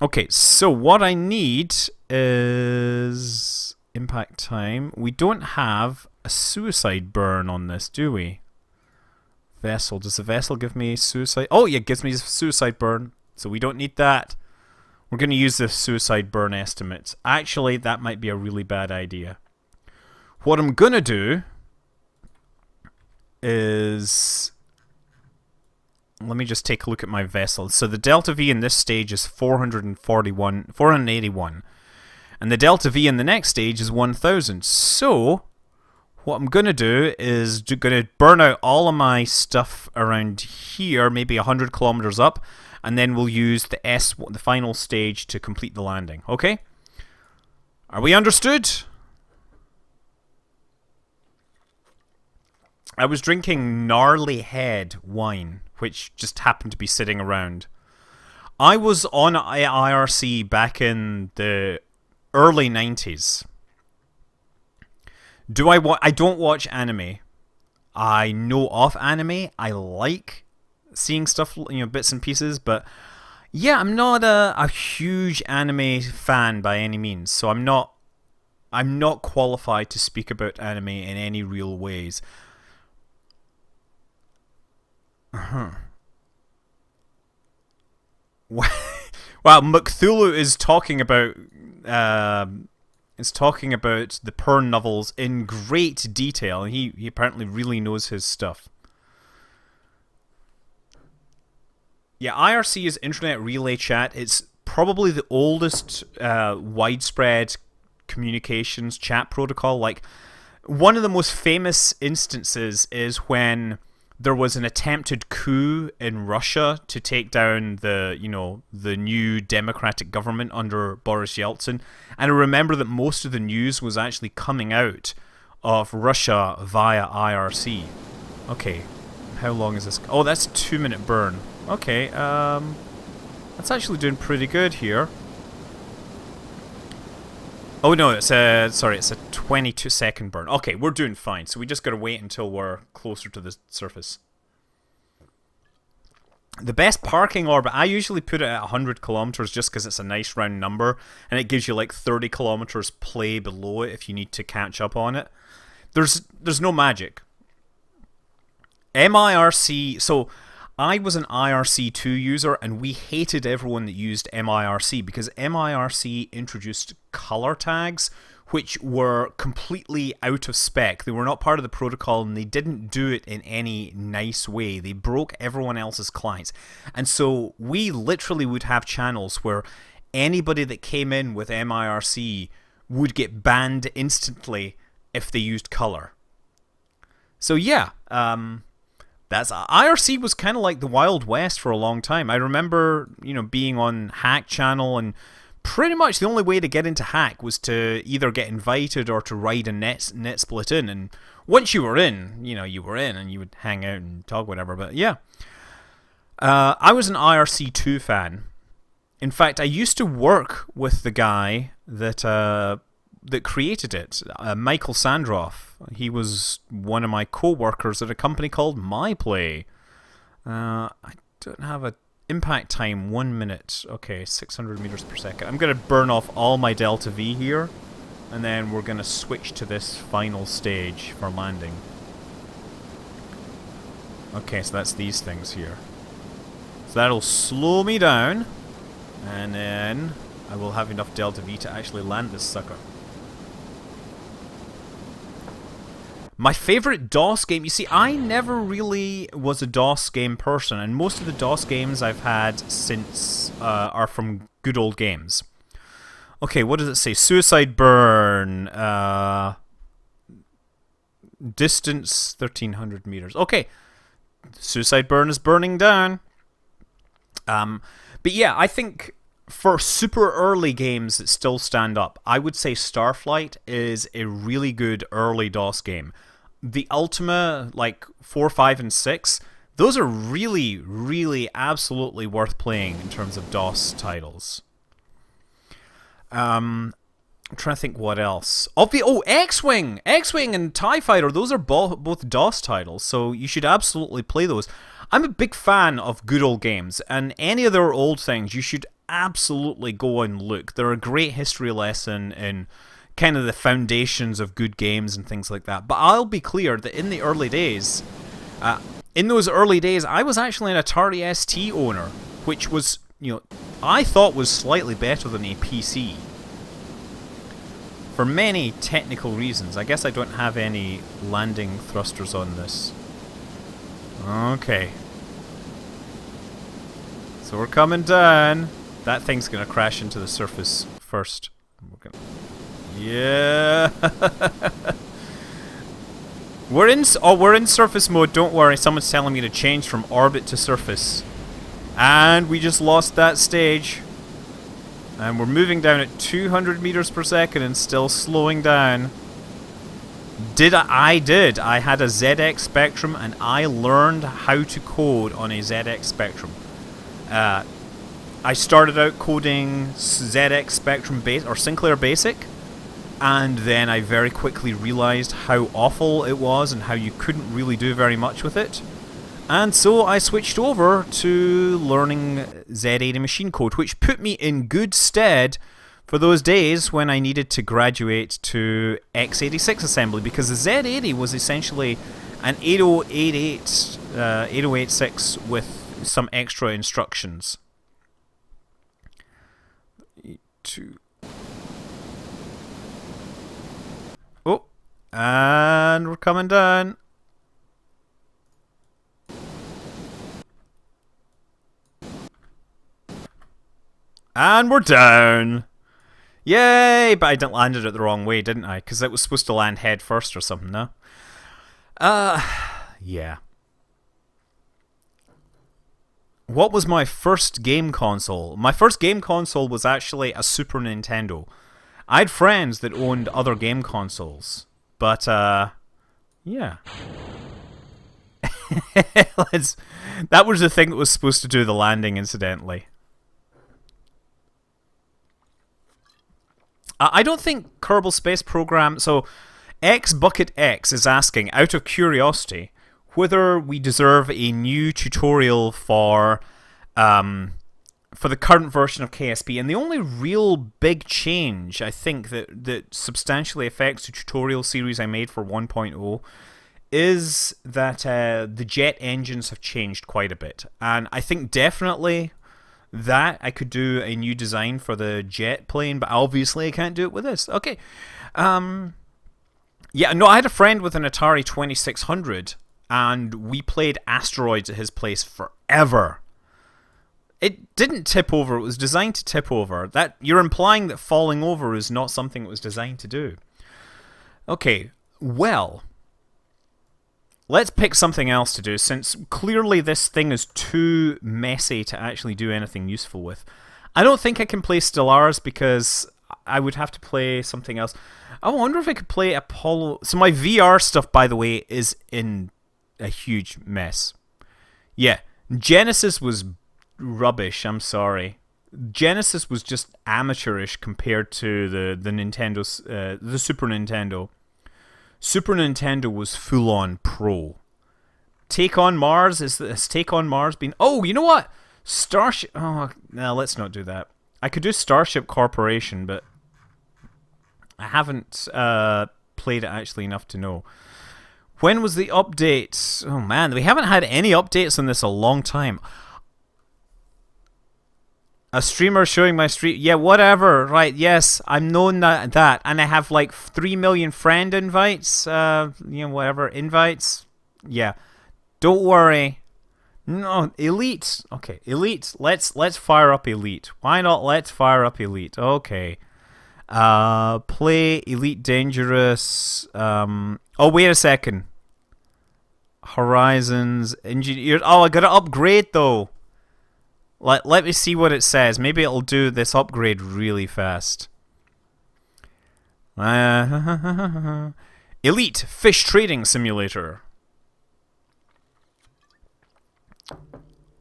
Okay, so what I need is impact time. We don't have a suicide burn on this, do we? Vessel. Does the vessel give me suicide? Oh, yeah, it gives me suicide burn. So we don't need that. We're going to use the suicide burn estimates. Actually, that might be a really bad idea. What I'm going to do is... Let me just take a look at my vessel. So the delta V in this stage is 481. And the delta V in the next stage is 1000. So what I'm going to do is going to burn out all of my stuff around here, maybe 100 kilometers up, and then we'll use the final stage to complete the landing. Okay? Are we understood? I was drinking Gnarly Head wine, which just happened to be sitting around. I was on IRC back in the early 90s. I don't watch anime. I know of anime. I like seeing stuff, bits and pieces, but yeah, I'm not a huge anime fan by any means. So I'm not qualified to speak about anime in any real ways. Wow, Mcthulhu is talking about the Pern novels in great detail. He apparently really knows his stuff. Yeah, IRC is Internet Relay Chat. It's probably the oldest widespread communications chat protocol. Like, one of the most famous instances is when there was an attempted coup in Russia to take down the new democratic government under Boris Yeltsin. And I remember that most of the news was actually coming out of Russia via IRC. Okay, how long is this? Oh, that's a 2-minute burn. Okay, that's actually doing pretty good here. Oh no, it's a 22-second burn. Okay, we're doing fine. So we just got to wait until we're closer to the surface. The best parking orbit, I usually put it at 100 kilometers just because it's a nice round number, and it gives you like 30 kilometers play below it if you need to catch up on it. There's no magic. MIRC, so I was an IRC2 user, and we hated everyone that used MIRC because MIRC introduced color tags, which were completely out of spec. They were not part of the protocol, and they didn't do it in any nice way. They broke everyone else's clients. And so we literally would have channels where anybody that came in with MIRC would get banned instantly if they used color. So yeah, IRC was kind of like the Wild West for a long time. I remember, being on Hack Channel, and pretty much the only way to get into Hack was to either get invited or to ride a net split in. And once you were in, you were in, and you would hang out and talk, whatever. But yeah, I was an IRC2 fan. In fact, I used to work with the guy that created it, Michael Sandroff. He was one of my co-workers at a company called MyPlay. I don't have an impact time, 1 minute. Okay, 600 meters per second. I'm going to burn off all my delta V here, and then we're going to switch to this final stage for landing. Okay, so that's these things here. So that'll slow me down, and then I will have enough delta V to actually land this sucker. My favorite DOS game, you see, I never really was a DOS game person, and most of the DOS games I've had since are from Good Old Games. Okay, what does it say? Suicide Burn. Distance 1300 meters. Okay, Suicide Burn is burning down. But yeah, I think for super early games that still stand up, I would say Starflight is a really good early DOS game. The Ultima, like 4, 5, and 6, those are really, really absolutely worth playing in terms of DOS titles. I'm trying to think what else. X-Wing! X-Wing and TIE Fighter, those are both DOS titles, so you should absolutely play those. I'm a big fan of Good Old Games, and any of their old things you should absolutely go and look. They're a great history lesson in kind of the foundations of good games and things like that. But I'll be clear that in the early days, in those early days, I was actually an Atari ST owner, which was, I thought was slightly better than a PC. For many technical reasons. I guess I don't have any landing thrusters on this. Okay. So we're coming down. That thing's gonna crash into the surface first. Yeah. We're in surface mode, don't worry. Someone's telling me to change from orbit to surface. And we just lost that stage. And we're moving down at 200 meters per second and still slowing down. I did. I had a ZX Spectrum and I learned how to code on a ZX Spectrum. I started out coding ZX Spectrum or Sinclair Basic, and then I very quickly realized how awful it was and how you couldn't really do very much with it. And so I switched over to learning Z80 machine code, which put me in good stead for those days when I needed to graduate to x86 assembly, because the Z80 was essentially an 8088, 8086 with some extra instructions. Oh, and we're coming down. And we're down. Yay! But I didn't landed it the wrong way, didn't I? Because it was supposed to land head first or something, no? Yeah. What was my first game console? My first game console was actually a Super Nintendo. I had friends that owned other game consoles. But, yeah. That was the thing that was supposed to do the landing, incidentally. I don't think Kerbal Space Program... So, XBucketX is asking, out of curiosity, whether we deserve a new tutorial for the current version of KSP. And the only real big change, I think, that substantially affects the tutorial series I made for 1.0 is that the jet engines have changed quite a bit. And I think definitely that I could do a new design for the jet plane, but obviously I can't do it with this. Okay. Yeah, no, I had a friend with an Atari 2600, and we played Asteroids at his place forever. It didn't tip over. It was designed to tip over. That you're implying that falling over is not something it was designed to do. Okay, well, let's pick something else to do, since clearly this thing is too messy to actually do anything useful with. I don't think I can play Stellaris because I would have to play something else. I wonder if I could play Apollo. So my VR stuff, by the way, is in a huge mess. Yeah, Genesis was rubbish, I'm sorry. Genesis was just amateurish compared to the Nintendo's, the Super Nintendo. Super Nintendo was full-on pro. Take on Mars, has Take on Mars been... Oh, you know what? Starship... Oh, no, let's not do that. I could do Starship Corporation, but I haven't played it actually enough to know. When was the update? Oh, man, we haven't had any updates on this a long time. A streamer showing my stream. Yeah, whatever. Right, yes, I'm known that. And I have like 3 million friend invites. Whatever. Invites. Yeah. Don't worry. No, Elite. Okay, Elite. Let's fire up Elite. Why not? Let's fire up Elite. Okay. Play Elite Dangerous. Oh, wait a second. Horizons. Engineer. Oh, I gotta upgrade though. Let me see what it says. Maybe it'll do this upgrade really fast. Elite Fish Trading Simulator.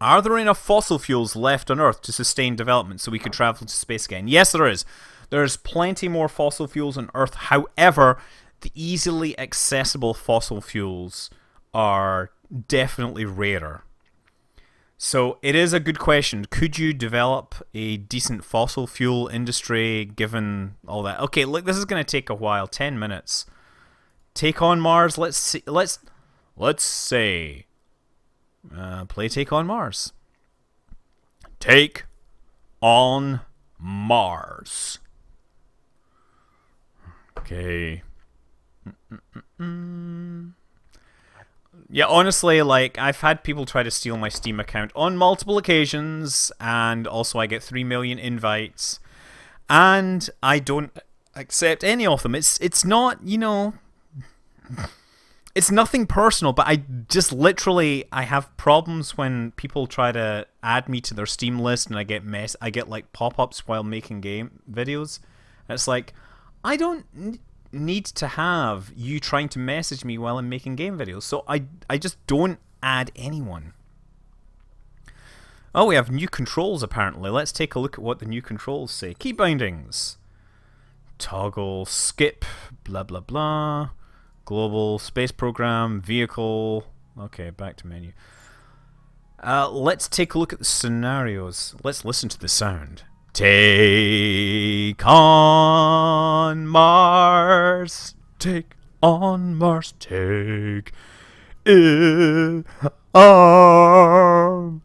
Are there enough fossil fuels left on Earth to sustain development so we could travel to space again? Yes, there is. There's plenty more fossil fuels on Earth. However, the easily accessible fossil fuels are definitely rarer. So it is a good question. Could you develop a decent fossil fuel industry given all that? Okay, look, this is going to take a while. 10 minutes. Take on Mars. Let's see. Let's say. Play Take on Mars. Take on Mars. Okay. Yeah, honestly, like, I've had people try to steal my Steam account on multiple occasions, and also I get 3 million invites, and I don't accept any of them. It's not, you know, it's nothing personal, but I just literally, I have problems when people try to add me to their Steam list, and I get like pop-ups while making game videos. It's like, I don't need to have you trying to message me while I'm making game videos, so I just don't add anyone. Oh, we have new controls apparently. Let's take a look at what the new controls say. Key bindings. Toggle, skip, blah blah blah. Global, space program, vehicle. Okay, back to menu. Let's take a look at the scenarios. Let's listen to the sound. Take on Mars. Take on Mars. Take it on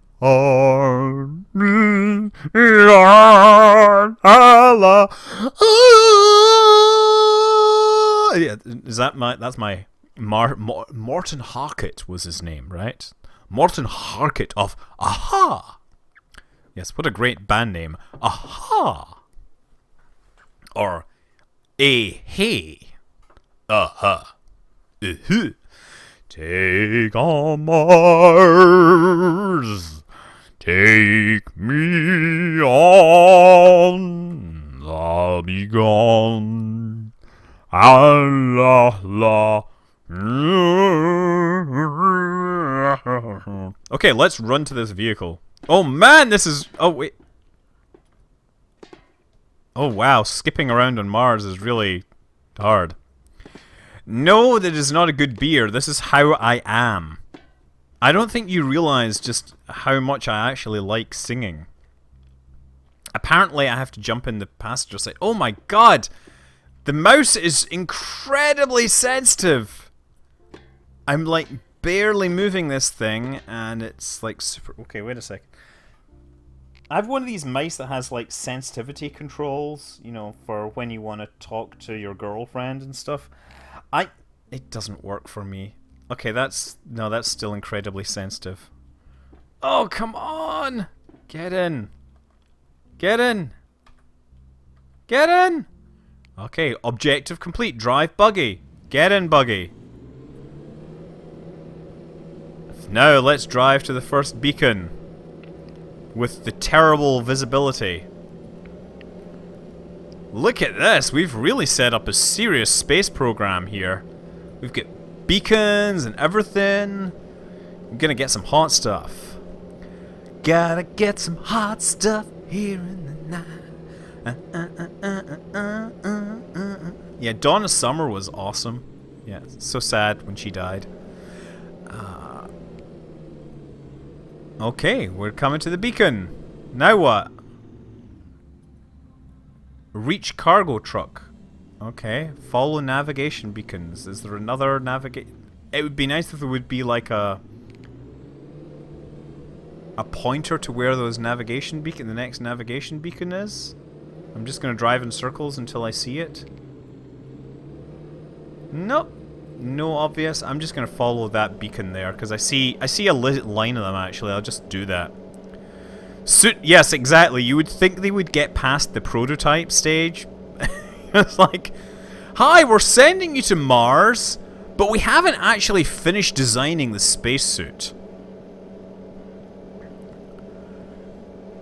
me. Yeah, is that my? That's my. Morton Harkett was his name, right? Morton Harkett of Aha. Yes, what a great band name. Aha! Or hey. Aha. Take on Mars. Take me on. I'll be gone. Allah, la. Okay, let's run to this vehicle. Oh man, this is... Oh, wait. Oh wow, skipping around on Mars is really hard. No, that is not a good beer. This is how I am. I don't think you realize just how much I actually like singing. Apparently, I have to jump in the passenger side. Oh my god! The mouse is incredibly sensitive! I'm like barely moving this thing, and it's like super... Okay, wait a second. I have one of these mice that has like sensitivity controls, you know, for when you want to talk to your girlfriend and stuff. It doesn't work for me. Okay, that's still incredibly sensitive. Oh, come on! Get in. Get in. Get in! Okay, objective complete. Drive buggy. Get in, buggy. Now let's drive to the first beacon. With the terrible visibility. Look at this. We've really set up a serious space program here. We've got beacons and everything. I'm gonna get some hot stuff. Gotta get some hot stuff here in the night. Yeah, Donna Summer was awesome. Yeah, so sad when she died. Okay, we're coming to the beacon. Now what? Reach cargo truck. Okay, follow navigation beacons. Is there another navigate? It would be nice if there would be like a pointer to where those navigation beacon, the next navigation beacon is. I'm just gonna drive in circles until I see it. Nope. No obvious. I'm just gonna follow that beacon there because I see a line of them actually. I'll just do that. Yes, exactly. You would think they would get past the prototype stage. It's like, hi, we're sending you to Mars, but we haven't actually finished designing the spacesuit.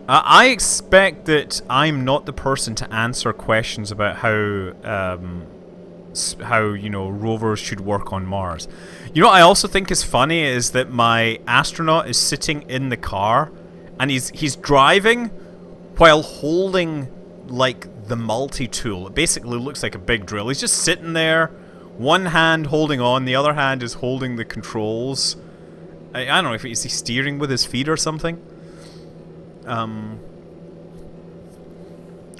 I expect that I'm not the person to answer questions about how you know, rovers should work on Mars. You know what I also think is funny is that my astronaut is sitting in the car and he's driving while holding like the multi-tool. It basically looks like a big drill. He's just sitting there, one hand holding on, the other hand is holding the controls, I don't know if he's steering with his feet or something.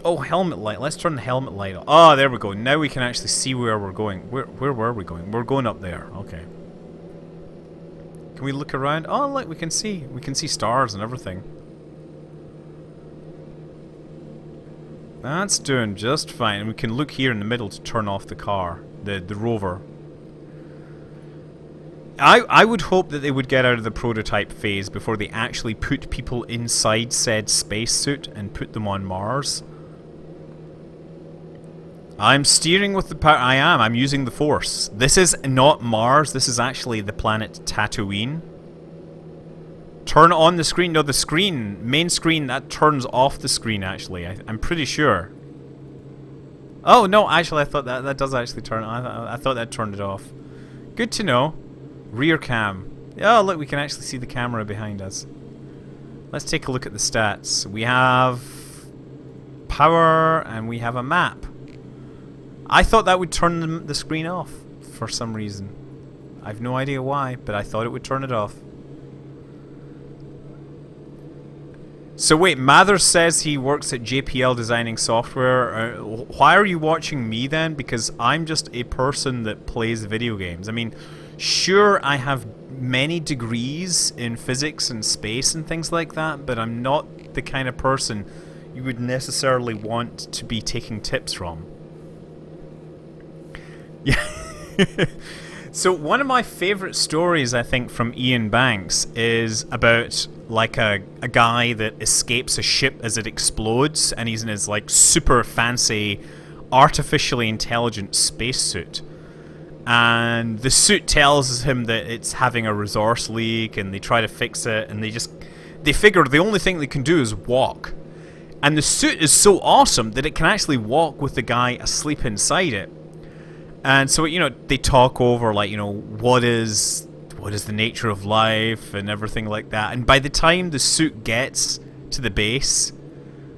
Oh, helmet light. Let's turn the helmet light on. Oh, there we go. Now we can actually see where we're going. Where were we going? We're going up there. Okay. Can we look around? Oh, look, we can see. We can see stars and everything. That's doing just fine. And we can look here in the middle to turn off the car. The rover. I would hope that they would get out of the prototype phase before they actually put people inside said spacesuit and put them on Mars. I'm steering with the power. I'm using the Force. This is not Mars. This is actually the planet Tatooine. Turn on the screen. No, the screen, main screen, that turns off the screen, actually. I'm pretty sure. Oh, no, actually, I thought that does actually turn on. I thought that turned it off. Good to know. Rear cam. Oh, look, we can actually see the camera behind us. Let's take a look at the stats. We have power, and we have a map. I thought that would turn the screen off for some reason. I've no idea why, but I thought it would turn it off. So wait, Mather says he works at JPL designing software. Why are you watching me then? Because I'm just a person that plays video games. I mean, sure, I have many degrees in physics and space and things like that, but I'm not the kind of person you would necessarily want to be taking tips from. Yeah. So one of my favorite stories, I think, from Ian Banks is about like a guy that escapes a ship as it explodes, and he's in his like super fancy, artificially intelligent spacesuit. And the suit tells him that it's having a resource leak, and they try to fix it, and they figure the only thing they can do is walk. And the suit is so awesome that it can actually walk with the guy asleep inside it. And so, you know, they talk over, like, you know, what is the nature of life and everything like that. And by the time the suit gets to the base,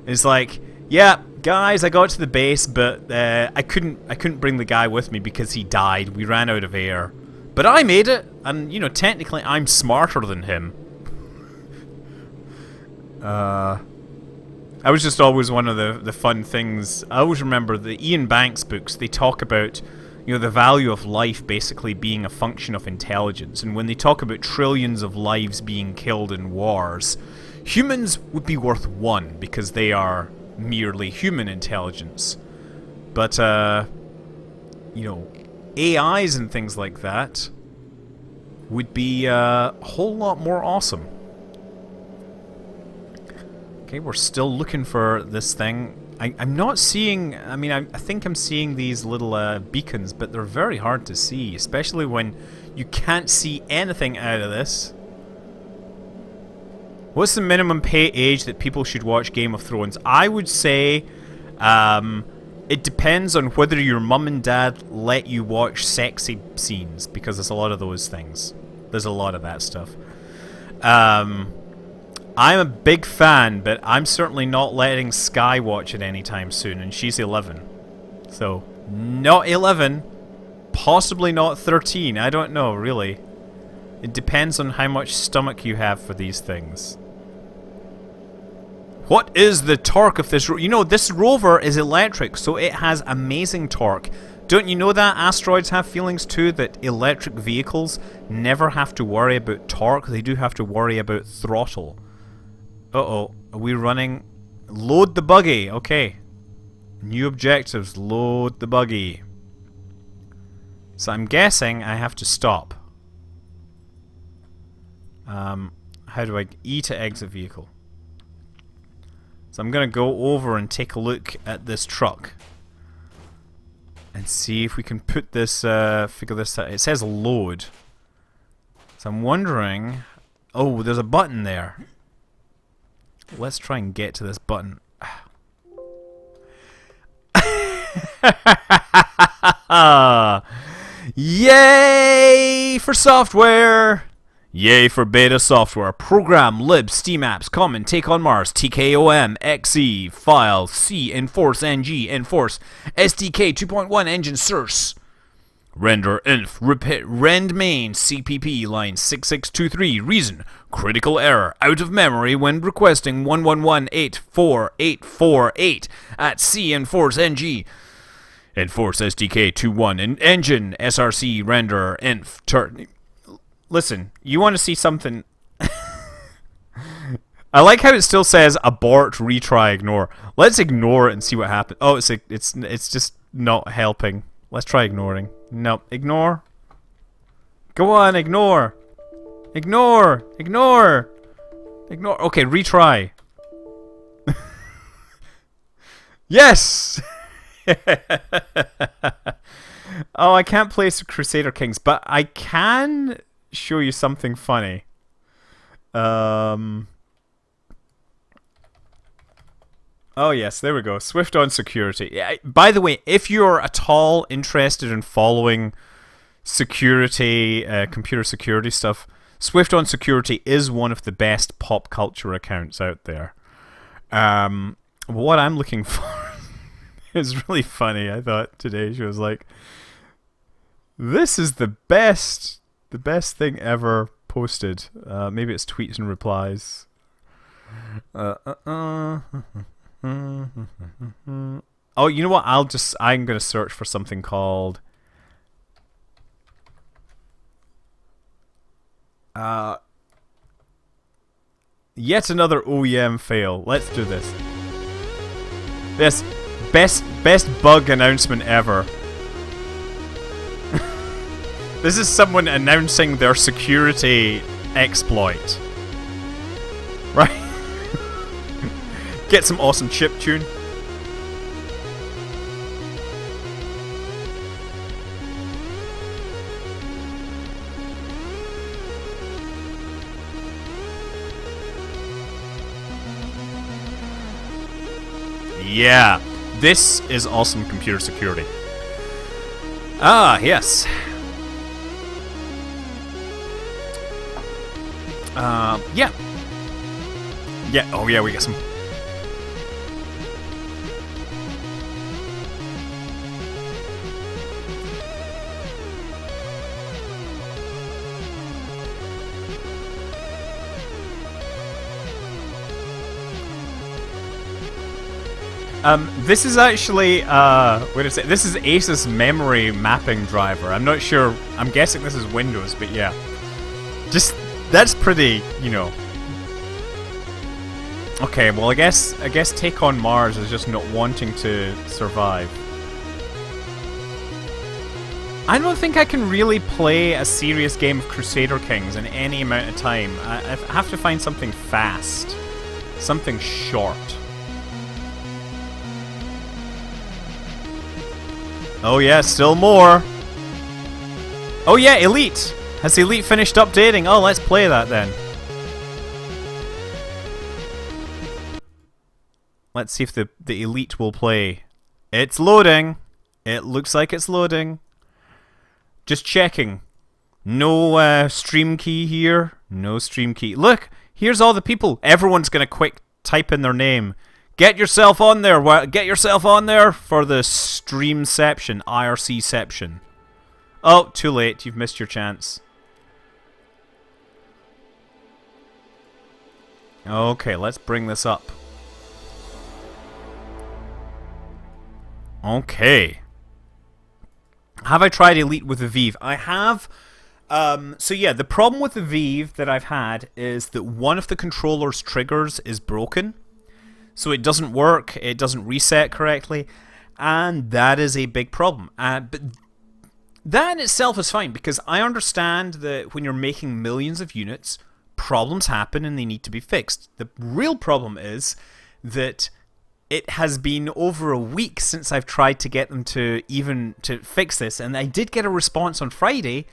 it's like, yeah, guys, I got to the base, but I couldn't bring the guy with me because he died. We ran out of air. But I made it, and, you know, technically I'm smarter than him. I was just always one of the fun things. I always remember the Ian Banks books, they talk about, you know, the value of life basically being a function of intelligence. And when they talk about trillions of lives being killed in wars, humans would be worth one because they are merely human intelligence. But, you know, AIs and things like that would be a whole lot more awesome. Okay, we're still looking for this thing. I'm not seeing... I mean, I think I'm seeing these little beacons, but they're very hard to see, especially when you can't see anything out of this. What's the minimum pay age that people should watch Game of Thrones? I would say it depends on whether your mum and dad let you watch sexy scenes, because there's a lot of those things. There's a lot of that stuff. I'm a big fan, but I'm certainly not letting Sky watch it anytime soon, and she's 11. So, not 11, possibly not 13, I don't know, really. It depends on how much stomach you have for these things. What is the torque of this rover? You know, this rover is electric, so it has amazing torque. Don't you know that asteroids have feelings too, that electric vehicles never have to worry about torque, they do have to worry about throttle. Uh-oh, are we running? Load the buggy, okay. New objectives, load the buggy. So I'm guessing I have to stop. How do I... E to exit vehicle. So I'm gonna go over and take a look at this truck. And see if we can put this, figure this out. It says load. So I'm wondering... Oh, there's a button there. Let's try and get to this button. Yay for software! Yay for beta software. Program, lib, Steam apps, common, take on Mars, TKOM, XE, file, C, enforce, NG, enforce, SDK 2.1, engine source. Render inf repeat rend main CPP line 6623 reason critical error out of memory when requesting 111.84848 at C enforce ng enforce SDK 21 and engine src render inf turn. Listen, you want to see something? I like how it still says abort, retry, ignore. Let's ignore it and see what happens. Oh, it's just not helping. Let's try ignoring. No, ignore. Go on, ignore. Ignore. Ignore. Ignore. Okay, retry. Yes! Oh, I can't play Crusader Kings, but I can show you something funny. Oh yes, there we go. Swift on security. Yeah, by the way, if you're at all interested in following security, computer security stuff, Swift on security is one of the best pop culture accounts out there. What I'm looking for is really funny. I thought today she was like, "This is the best thing ever posted." Maybe it's tweets and replies. Oh, you know what? I'm gonna search for something called yet another OEM fail. Let's do this. This best bug announcement ever. This is someone announcing their security exploit. Right? Get some awesome chiptune. Yeah, this is awesome computer security. Ah, yes. Yeah. Yeah, oh yeah, we got some... This is actually, what is it? This is Asus memory mapping driver. I'm not sure, I'm guessing this is Windows, but yeah. Just, that's pretty, you know. Okay, well I guess Take on Mars is just not wanting to survive. I don't think I can really play a serious game of Crusader Kings in any amount of time. I have to find something fast. Something short. Oh yeah, still more. Oh yeah, Elite. Has Elite finished updating? Oh, let's play that then. Let's see if the Elite will play. It's loading. It looks like it's loading. Just checking. No stream key here. No stream key. Look, here's all the people. Everyone's gonna quick type in their name. Get yourself on there. Get yourself on there for the streamception, IRCception. Oh, too late. You've missed your chance. Okay, let's bring this up. Okay. Have I tried Elite with the Vive? I have. So yeah, the problem with the Vive that I've had is that one of the controller's triggers is broken. So it doesn't work, it doesn't reset correctly, and that is a big problem. But that in itself is fine, because I understand that when you're making millions of units, problems happen and they need to be fixed. The real problem is that it has been over a week since I've tried to get them to fix this, and I did get a response on Friday,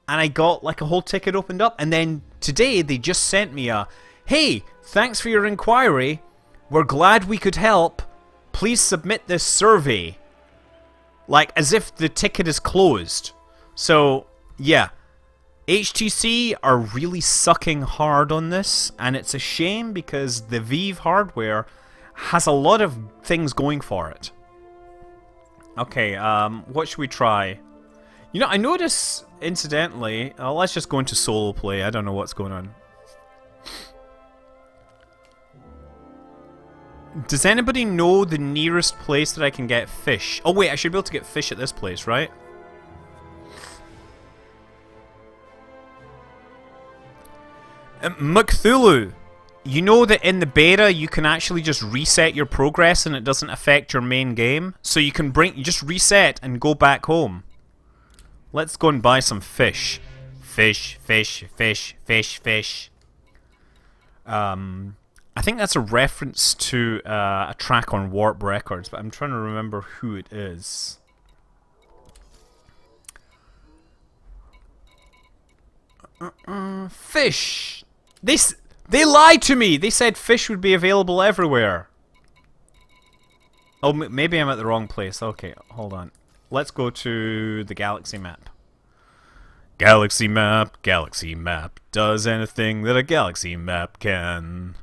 and I got like a whole ticket opened up, and then today they just sent me a, "Hey, thanks for your inquiry. We're glad we could help. Please submit this survey." Like, as if the ticket is closed. So, yeah. HTC are really sucking hard on this, and it's a shame because the Vive hardware has a lot of things going for it. Okay, what should we try? You know, I notice, incidentally, let's just go into solo play. I don't know what's going on. Does anybody know the nearest place that I can get fish? Oh wait, I should be able to get fish at this place, right? Mcthulu, you know that in the beta you can actually just reset your progress and it doesn't affect your main game? So you can just reset and go back home. Let's go and buy some fish. Fish, fish, fish, fish, fish. I think that's a reference to a track on Warp Records, but I'm trying to remember who it is. Fish! They lied to me! They said fish would be available everywhere. Oh, maybe I'm at the wrong place. Okay, hold on. Let's go to the galaxy map. Galaxy map, does anything that a galaxy map can.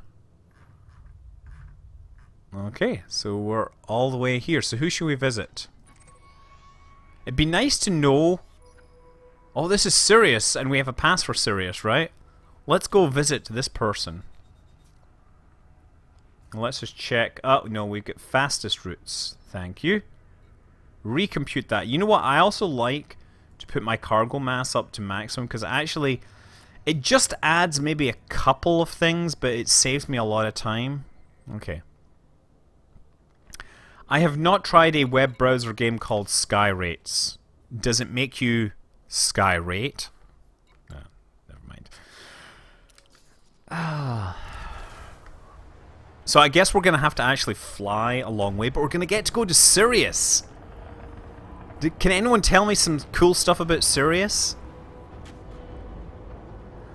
Okay, so we're all the way here. So who should we visit? It'd be nice to know... Oh, this is Sirius, and we have a pass for Sirius, right? Let's go visit this person. Let's just check. Oh, no, we've got fastest routes. Thank you. Recompute that. You know what? I also like to put my cargo mass up to maximum, because actually, it just adds maybe a couple of things, but it saves me a lot of time. Okay. I have not tried a web browser game called Skyrates. Does it make you skyrate? Never mind. So I guess we're going to have to actually fly a long way, but we're going to get to go to Sirius. Can anyone tell me some cool stuff about Sirius?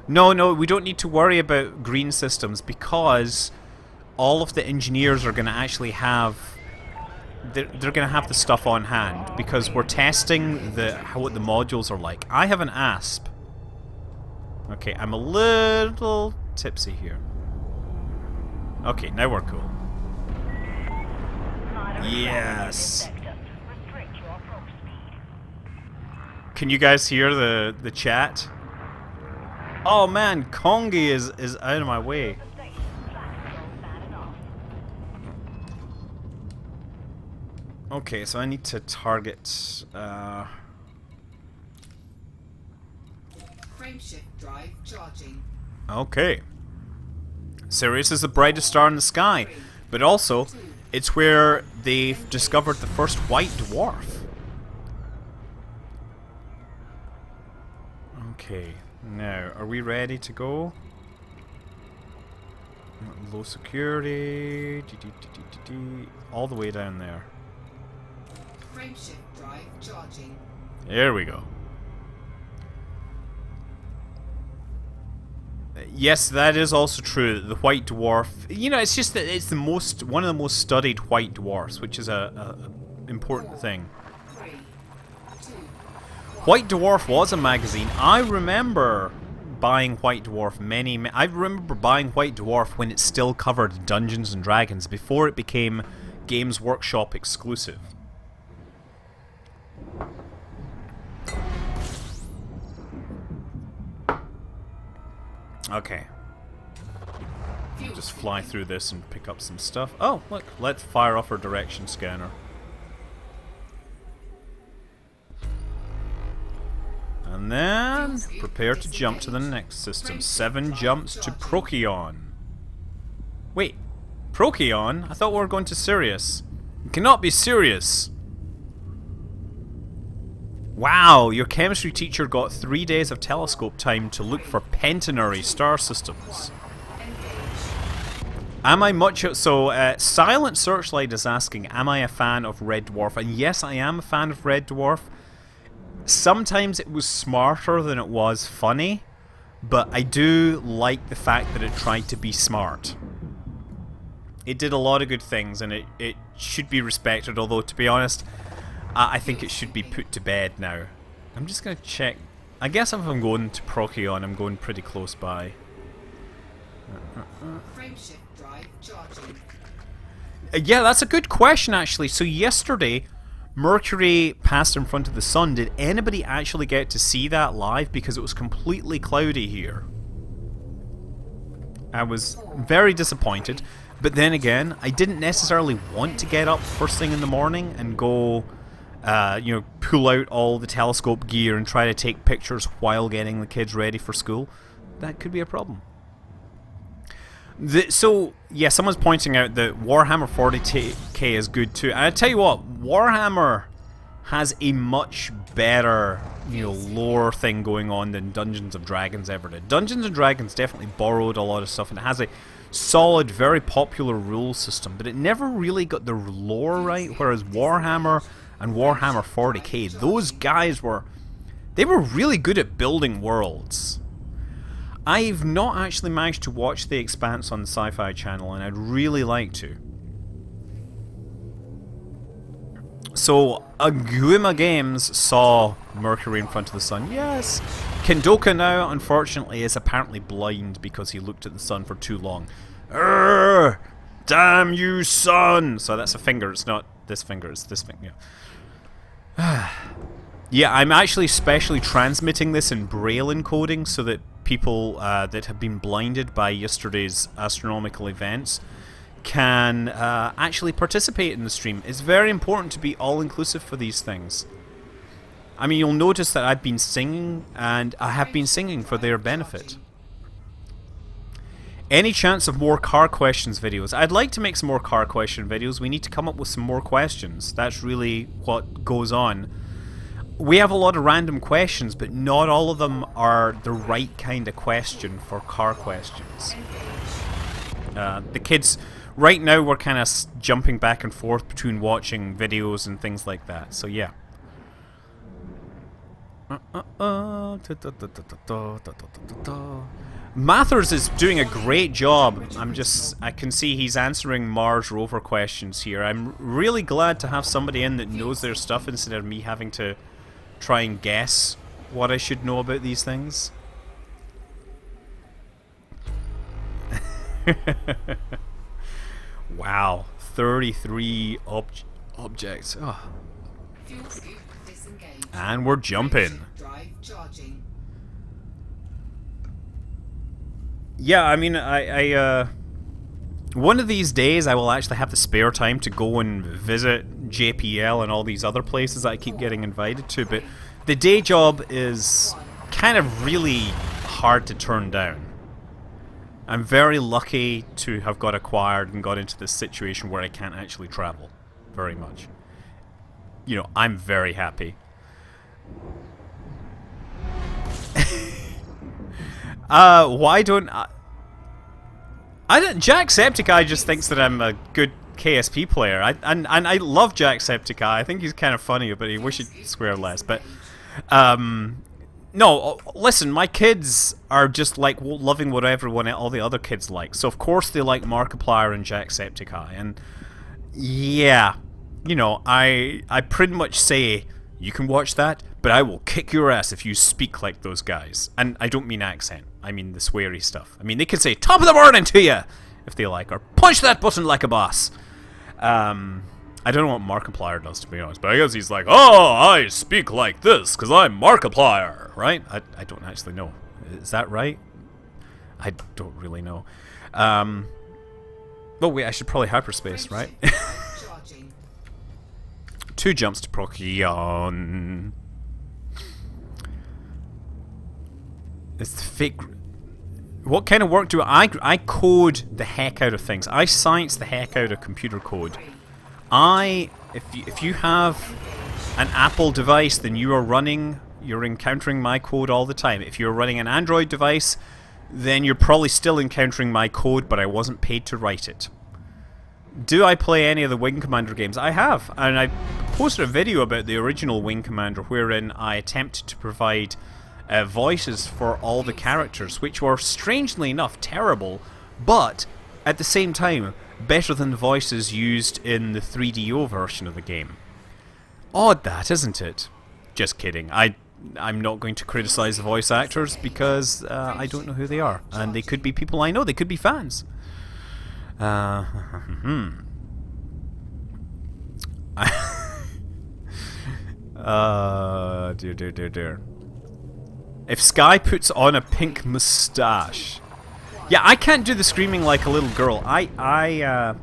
No, we don't need to worry about green systems, because all of the engineers are going to actually have... They're going to have the stuff on hand, because we're testing what the modules are like. I have an ASP. Okay, I'm a little tipsy here. Okay, now we're cool. Yes. Can you guys hear the chat? Oh man, Kongi is out of my way. Okay, so I need to target... Frameshift drive charging. Okay. Sirius is the brightest star in the sky, but also, it's where they've discovered the first white dwarf. Okay, now, are we ready to go? Low security... all the way down there. Frameshift drive charging. There we go. Yes, that is also true. The white dwarf, you know, it's just that it's one of the most studied white dwarfs, which is a important thing. 3, 2, White Dwarf was a magazine. I remember buying White Dwarf I remember buying White Dwarf when it still covered Dungeons and Dragons, before it became Games Workshop exclusive. Okay. Just fly through this and pick up some stuff. Oh, look, let's fire off our direction scanner. And then prepare to jump to the next system. 7 jumps to Procyon. Wait, Procyon? I thought we were going to Sirius. It cannot be Sirius. Wow, your chemistry teacher got 3 days of telescope time to look for pentanary star systems. Am I much... So, Silent Searchlight is asking, am I a fan of Red Dwarf? And yes, I am a fan of Red Dwarf. Sometimes it was smarter than it was funny, but I do like the fact that it tried to be smart. It did a lot of good things, and it should be respected, although, to be honest, I think it should be put to bed now. I'm just going to check. I guess if I'm going to Procyon, I'm going pretty close by. Frameshift drive charging. Yeah, that's a good question, actually. So yesterday, Mercury passed in front of the sun. Did anybody actually get to see that live? Because it was completely cloudy here. I was very disappointed. But then again, I didn't necessarily want to get up first thing in the morning and go, pull out all the telescope gear and try to take pictures while getting the kids ready for school. That could be a problem. Someone's pointing out that Warhammer 40k is good too. And I tell you what, Warhammer has a much better, lore thing going on than Dungeons and Dragons ever did. Dungeons and Dragons definitely borrowed a lot of stuff, and it has a solid, very popular rule system, but it never really got the lore right. Whereas Warhammer and Warhammer 40k, those guys were really good at building worlds. I've not actually managed to watch The Expanse on the Sci-Fi Channel, and I'd really like to. So, Aguma Games saw Mercury in front of the sun. Yes! Kendoka now, unfortunately, is apparently blind because he looked at the sun for too long. Urgh! Damn you, sun! So that's a finger, it's not this finger, it's this finger. Yeah, I'm actually specially transmitting this in Braille encoding so that people that have been blinded by yesterday's astronomical events can actually participate in the stream. It's very important to be all-inclusive for these things. I mean, you'll notice that I've been singing, and I have been singing for their benefit. Any chance of more car questions videos? I'd like to make some more car question videos. We need to come up with some more questions. That's really what goes on. We have a lot of random questions, but not all of them are the right kind of question for car questions. The kids, right now we're kind of jumping back and forth between watching videos and things like that, so yeah. Mathers is doing a great job. I can see he's answering Mars rover questions here. I'm really glad to have somebody in that knows their stuff instead of me having to try and guess what I should know about these things. Wow, 33 objects. Oh. And we're jumping. Yeah, I mean, one of these days I will actually have the spare time to go and visit JPL and all these other places that I keep getting invited to, but the day job is kind of really hard to turn down. I'm very lucky to have got acquired and got into this situation where I can't actually travel very much. I'm very happy. Why don't Jacksepticeye just thinks that I'm a good KSP player. And I love Jacksepticeye. I think he's kind of funny, but he wishes he'd swear less. But no, listen, my kids are just like loving what all the other kids like. So of course they like Markiplier and Jacksepticeye. And yeah, I pretty much say, you can watch that, but I will kick your ass if you speak like those guys. And I don't mean accent. I mean the sweary stuff. I mean, they can say top of the morning to you if they like, or punch that button like a boss. I don't know what Markiplier does, to be honest, but I guess he's like, oh, I speak like this because I'm Markiplier, right? I don't actually know. Is that right? I don't really know. Oh wait, I should probably hyperspace, right? 2 jumps to Procyon. It's fake. What kind of work do I code the heck out of things? I science the heck out of computer code. If you have an Apple device, then you're encountering my code all the time. If you're running an Android device, then you're probably still encountering my code, but I wasn't paid to write it. Do I play any of the Wing Commander games? I have, and I posted a video about the original Wing Commander wherein I attempted to provide voices for all the characters, which were strangely enough terrible, but at the same time better than the voices used in the 3DO version of the game. Odd that, isn't it? Just kidding. I'm not going to criticize the voice actors because I don't know who they are, and they could be people I know, they could be fans. Dear, dear, dear, dear. If Sky puts on a pink moustache. Yeah, I can't do the screaming like a little girl. I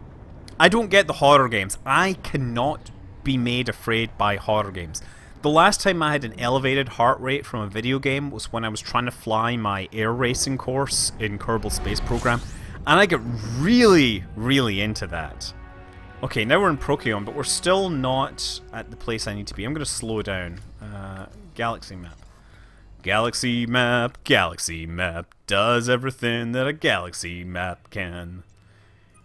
don't get the horror games. I cannot be made afraid by horror games. The last time I had an elevated heart rate from a video game was when I was trying to fly my air racing course in Kerbal Space Program, and I get really, really into that. Okay, now we're in Procyon, but we're still not at the place I need to be. I'm going to slow down. Galaxy map. Galaxy map, does everything that a galaxy map can.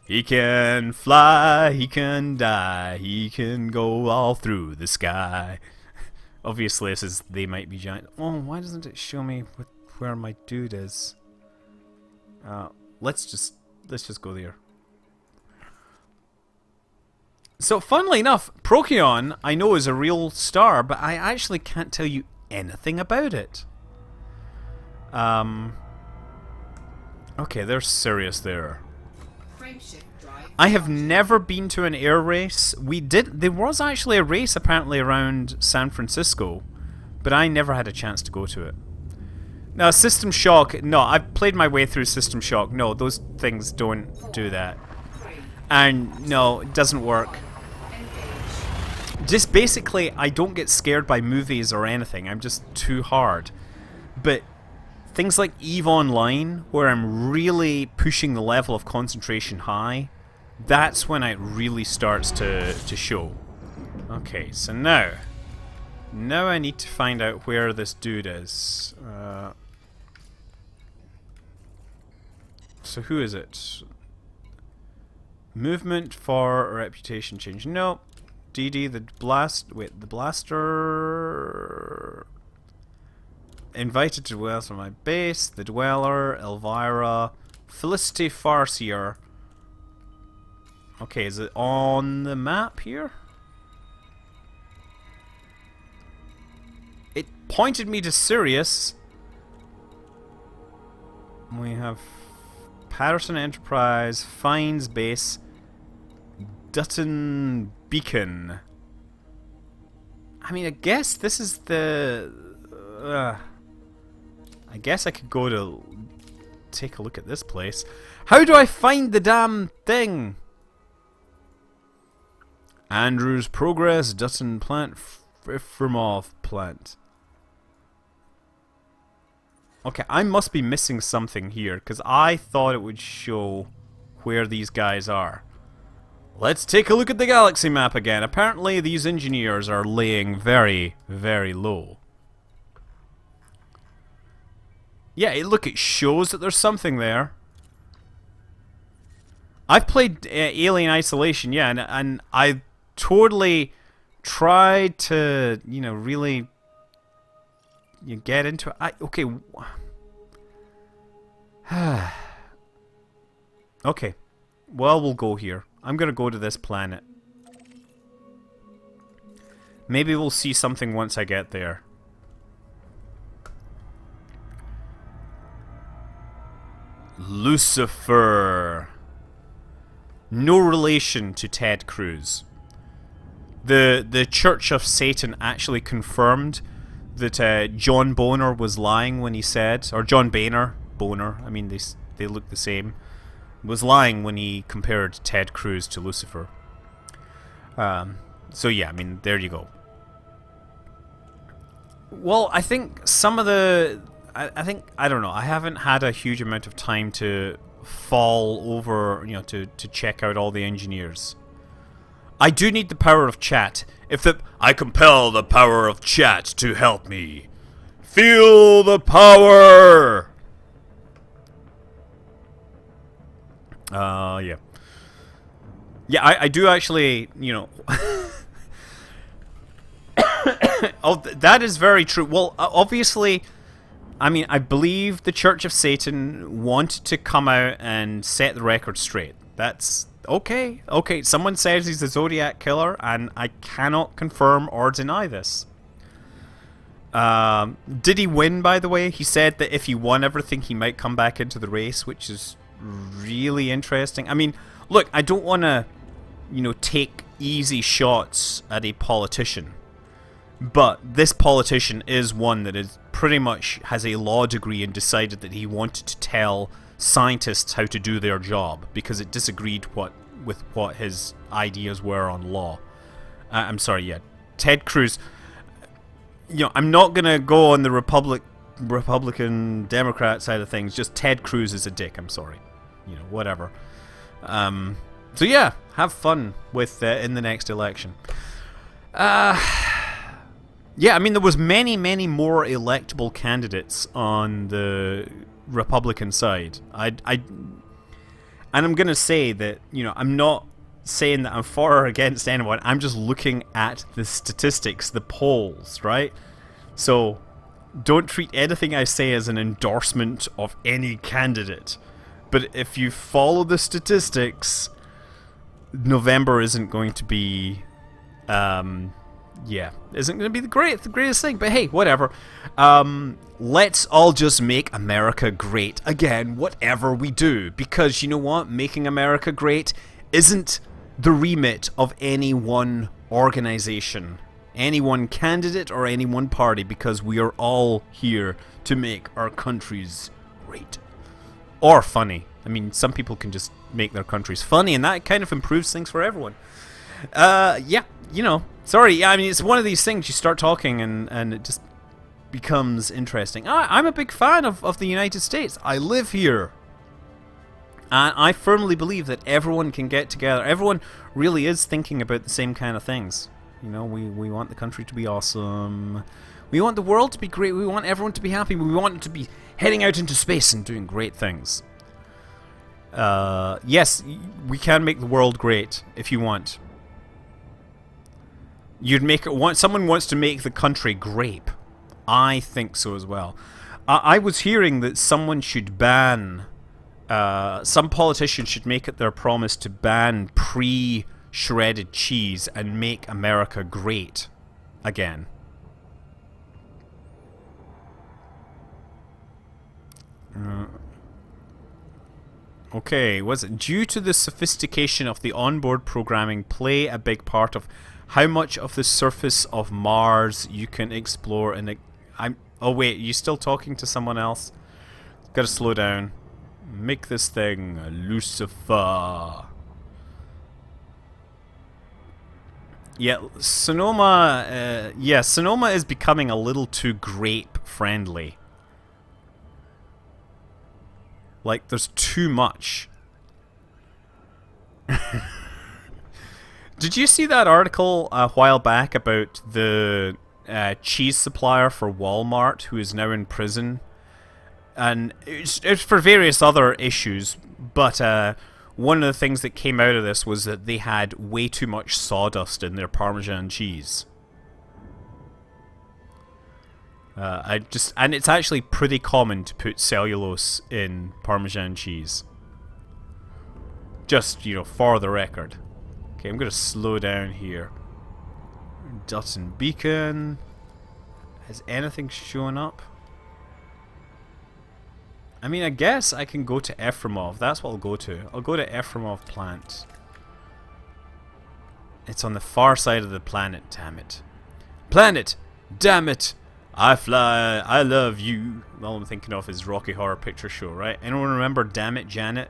He can fly, he can die, he can go all through the sky. Obviously this is They Might Be Giant. Oh, why doesn't it show me where my dude is? Let's just go there. So funnily enough, Procyon I know is a real star, but I actually can't tell you anything about it. Okay, there's Sirius there. I have never been to an air race. There was actually a race apparently around San Francisco, but I never had a chance to go to it. Now, System Shock, no, I've played my way through System Shock. No, those things don't do that. And no, it doesn't work. Just basically, I don't get scared by movies or anything. I'm just too hard. But things like EVE Online, where I'm really pushing the level of concentration high, that's when it really starts to show. Okay, so now I need to find out where this dude is. So who is it? Movement for reputation change. No. DD, the blaster... Invited to dwell from my base, the Dweller, Elvira, Felicity Farseer. Okay, is it on the map here? It pointed me to Sirius. We have Patterson Enterprise, Fines Base, Dutton Beacon. I mean, I guess this is the... I guess I could go to take a look at this place. How do I find the damn thing? Andrews Progress, Dutton Plant, Frifremov Plant. Okay, I must be missing something here, because I thought it would show where these guys are. Let's take a look at the galaxy map again. Apparently these engineers are laying very, very low. Yeah, look, it shows that there's something there. I've played Alien Isolation, yeah, and I totally tried to, you know, really get into it. Okay. Okay. Well, we'll go here. I'm gonna go to this planet. Maybe we'll see something once I get there. Lucifer. No relation to Ted Cruz. The Church of Satan actually confirmed that John Boner was lying when he said, or John Boner, I mean they look the same, was lying when he compared Ted Cruz to Lucifer. So yeah, I mean, there you go. Well, I think some of the... I don't know, I haven't had a huge amount of time to fall over, you know, to check out all the engineers. I do need the power of chat. I compel the power of chat to help me. Feel the power! Yeah. Yeah, I do actually, you know... Oh, that is very true. Well, obviously... I mean, I believe the Church of Satan wanted to come out and set the record straight. That's okay. Okay, someone says he's a Zodiac killer, and I cannot confirm or deny this. Did he win, by the way? He said that if he won everything, he might come back into the race, which is really interesting. I mean, look, I don't want to, you know, take easy shots at a politician. But this politician is one that is pretty much has a law degree and decided that he wanted to tell scientists how to do their job because it disagreed with what his ideas were on law. I'm sorry, yeah. Ted Cruz. I'm not going to go on the Republican Democrat side of things. Just Ted Cruz is a dick. I'm sorry. Whatever. So yeah, have fun with in the next election. Yeah, I mean, there was many more electable candidates on the Republican side. And I'm gonna say that I'm not saying that I'm for or against anyone. I'm just looking at the statistics, the polls, right? So don't treat anything I say as an endorsement of any candidate. But if you follow the statistics, November isn't going to be, isn't going to be the greatest thing. But hey, whatever. Let's all just make America great again, whatever we do. Because you know what? Making America great isn't the remit of any one organization, any one candidate, or any one party, because we are all here to make our countries great. Or funny. I mean, some people can just make their countries funny, and that kind of improves things for everyone. Sorry, I mean, it's one of these things, you start talking and it just becomes interesting. I'm a big fan of the United States. I live here. And I firmly believe that everyone can get together. Everyone really is thinking about the same kind of things. We want the country to be awesome. We want the world to be great. We want everyone to be happy. We want them to be heading out into space and doing great things. Yes, we can make the world great if you want. You'd make it. Someone wants to make the country grape. I think so as well. I was hearing that someone should ban. Some politicians should make it their promise to ban pre-shredded cheese and make America great again. Okay, was it due to the sophistication of the onboard programming play a big part of how much of the surface of Mars you can explore in oh wait, you still talking to someone else? Gotta slow down. Make this thing Lucifer. Yeah, Sonoma. Sonoma is becoming a little too grape friendly. Like, there's too much. Did you see that article a while back about the cheese supplier for Walmart who is now in prison? And it's for various other issues, but one of the things that came out of this was that they had way too much sawdust in their Parmesan cheese. And it's actually pretty common to put cellulose in Parmesan cheese. Just, for the record. Okay, I'm gonna slow down here. Dutton Beacon. Has anything shown up? I mean, I guess I can go to Efremov. That's what I'll go to. I'll go to Efremov plant. It's on the far side of the planet, damn it. Planet! Damn it! I fly, I love you. All I'm thinking of is Rocky Horror Picture Show, right? Anyone remember Damn It, Janet?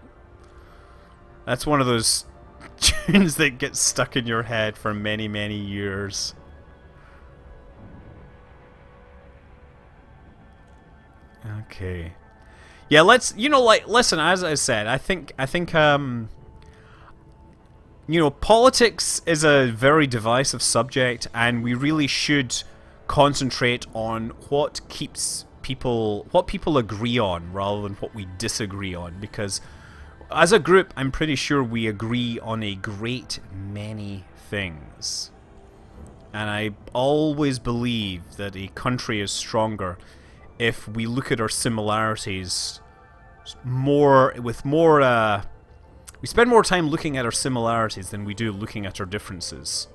That's one of those tunes that gets stuck in your head for many years. Okay. Yeah, let's, listen, as I said, I think, politics is a very divisive subject, and we really should concentrate on what people agree on rather than what we disagree on, because as a group I'm pretty sure we agree on a great many things, and I always believe that a country is stronger if we look at our similarities we spend more time looking at our similarities than we do looking at our differences.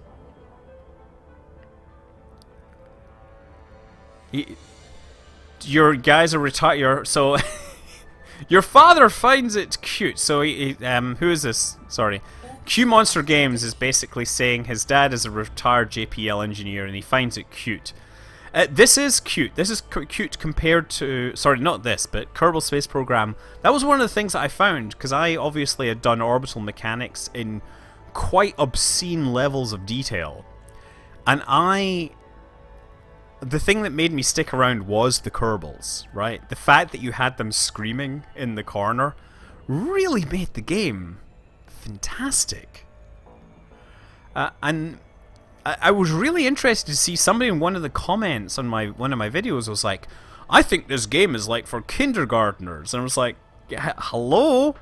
Your guys are retired, so your father finds it cute. So who is this? Sorry, Q Monster Games is basically saying his dad is a retired JPL engineer and he finds it cute. This is cute. This is cute compared to... Sorry, not this, but Kerbal Space Program. That was one of the things that I found, because I obviously had done orbital mechanics in quite obscene levels of detail. And the thing that made me stick around was the Kerbals, right? The fact that you had them screaming in the corner really made the game fantastic. And I was really interested to see somebody in one of the comments on one of my videos was like, I think this game is like for kindergartners. And I was like, hello?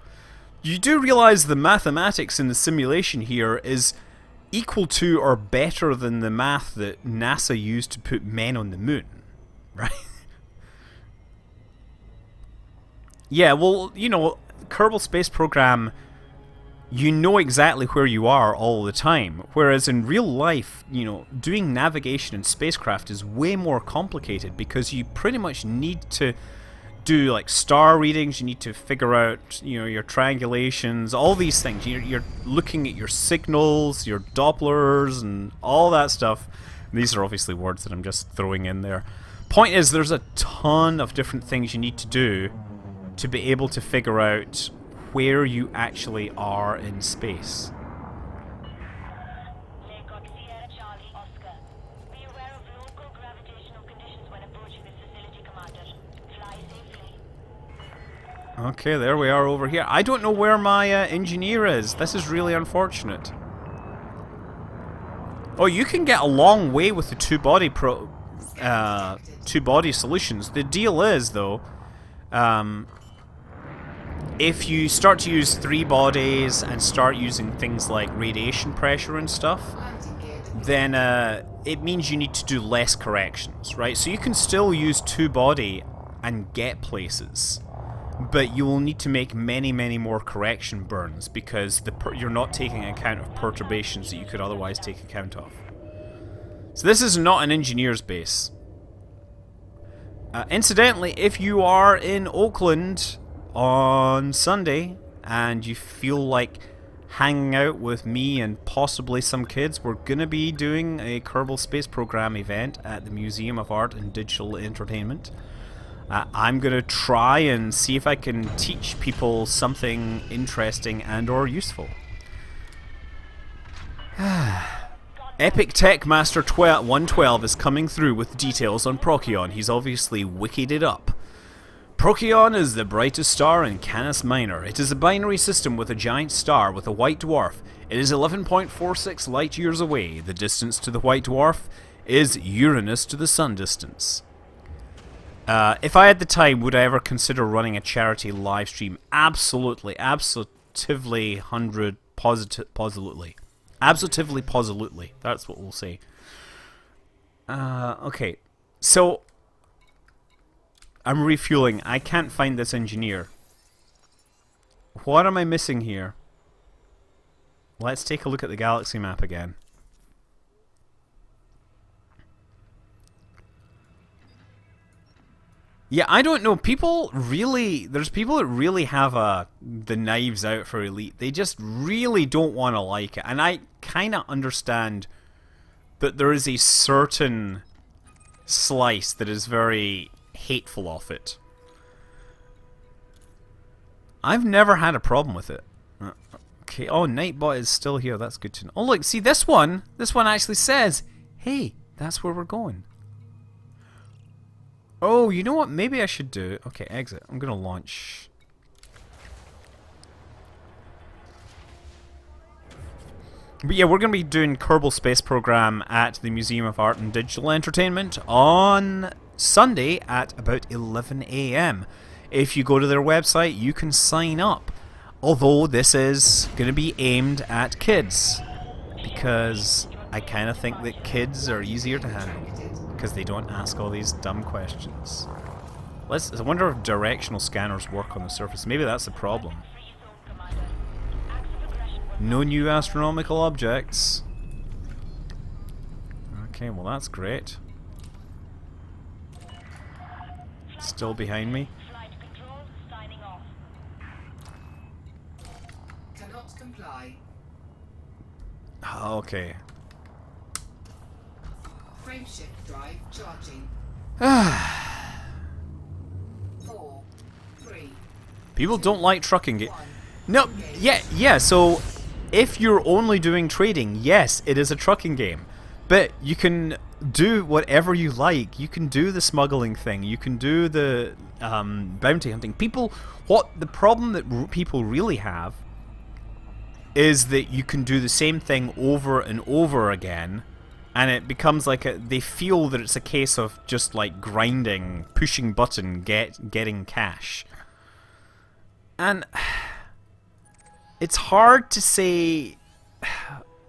You do realize the mathematics in the simulation here is equal to or better than the math that NASA used to put men on the moon, right? Yeah, well, you know, Kerbal Space Program, you know exactly where you are all the time. Whereas in real life, you know, doing navigation in spacecraft is way more complicated because you pretty much need to do like star readings, you need to figure out, you know, your triangulations, all these things. You're looking at your signals, your Dopplers, and all that stuff. And these are obviously words that I'm just throwing in there. Point is, there's a ton of different things you need to do to be able to figure out where you actually are in space. Okay, there we are over here. I don't know where my engineer is. This is really unfortunate. Oh, you can get a long way with the two-body solutions. The deal is, though, if you start to use 3 bodies and start using things like radiation pressure and stuff, then it means you need to do less corrections, right? So you can still use 2-body and get places, but you will need to make many, many more correction burns because you're not taking account of perturbations that you could otherwise take account of. So this is not an engineer's base. Incidentally, if you are in Oakland on Sunday and you feel like hanging out with me and possibly some kids, we're going to be doing a Kerbal Space Program event at the Museum of Art and Digital Entertainment. I'm going to try and see if I can teach people something interesting and or useful. Epic Tech Master 112 is coming through with details on Procyon. He's obviously wikied it up. Procyon is the brightest star in Canis Minor. It is a binary system with a giant star with a white dwarf. It is 11.46 light years away. The distance to the white dwarf is Uranus to the sun distance. If I had the time, would I ever consider running a charity live stream? Absolutely. Absolutely 100 positively. Absolutely positively. That's what we'll say. Okay. So I'm refueling. I can't find this engineer. What am I missing here? Let's take a look at the galaxy map again. Yeah, I don't know. People really... There's people that really have the knives out for Elite. They just really don't want to like it. And I kind of understand that there is a certain slice that is very hateful of it. I've never had a problem with it. Okay, oh, Nightbot is still here. That's good to know. Oh, look, see this one? This one actually says, hey, that's where we're going. Oh, you know what? Maybe I should do... Okay, exit. I'm going to launch. But yeah, we're going to be doing Kerbal Space Program at the Museum of Art and Digital Entertainment on Sunday at about 11 AM. If you go to their website, you can sign up. Although this is going to be aimed at kids. Because I kind of think that kids are easier to handle. Because they don't ask all these dumb questions. I wonder if directional scanners work on the surface. Maybe that's the problem. No new astronomical objects. Okay, well that's great. Still behind me. Cannot comply. Okay. Frameshift drive charging. 4, 3, People don't like trucking it. 1. No, yeah, so if you're only doing trading, yes, it is a trucking game. But you can do whatever you like. You can do the smuggling thing. You can do the bounty hunting. The problem that people really have is that you can do the same thing over and over again, and it becomes like they feel that it's a case of just like grinding, pushing button, getting cash. And it's hard to say,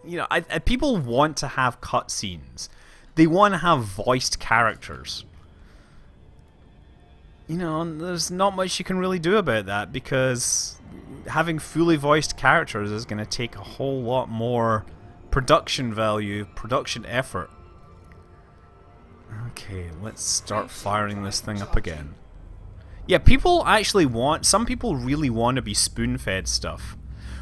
you know, people want to have cutscenes. They want to have voiced characters. You know, and there's not much you can really do about that, because having fully voiced characters is going to take a whole lot more production value, production effort. Okay, let's start firing this thing up again. Yeah, some people really want to be spoon-fed stuff.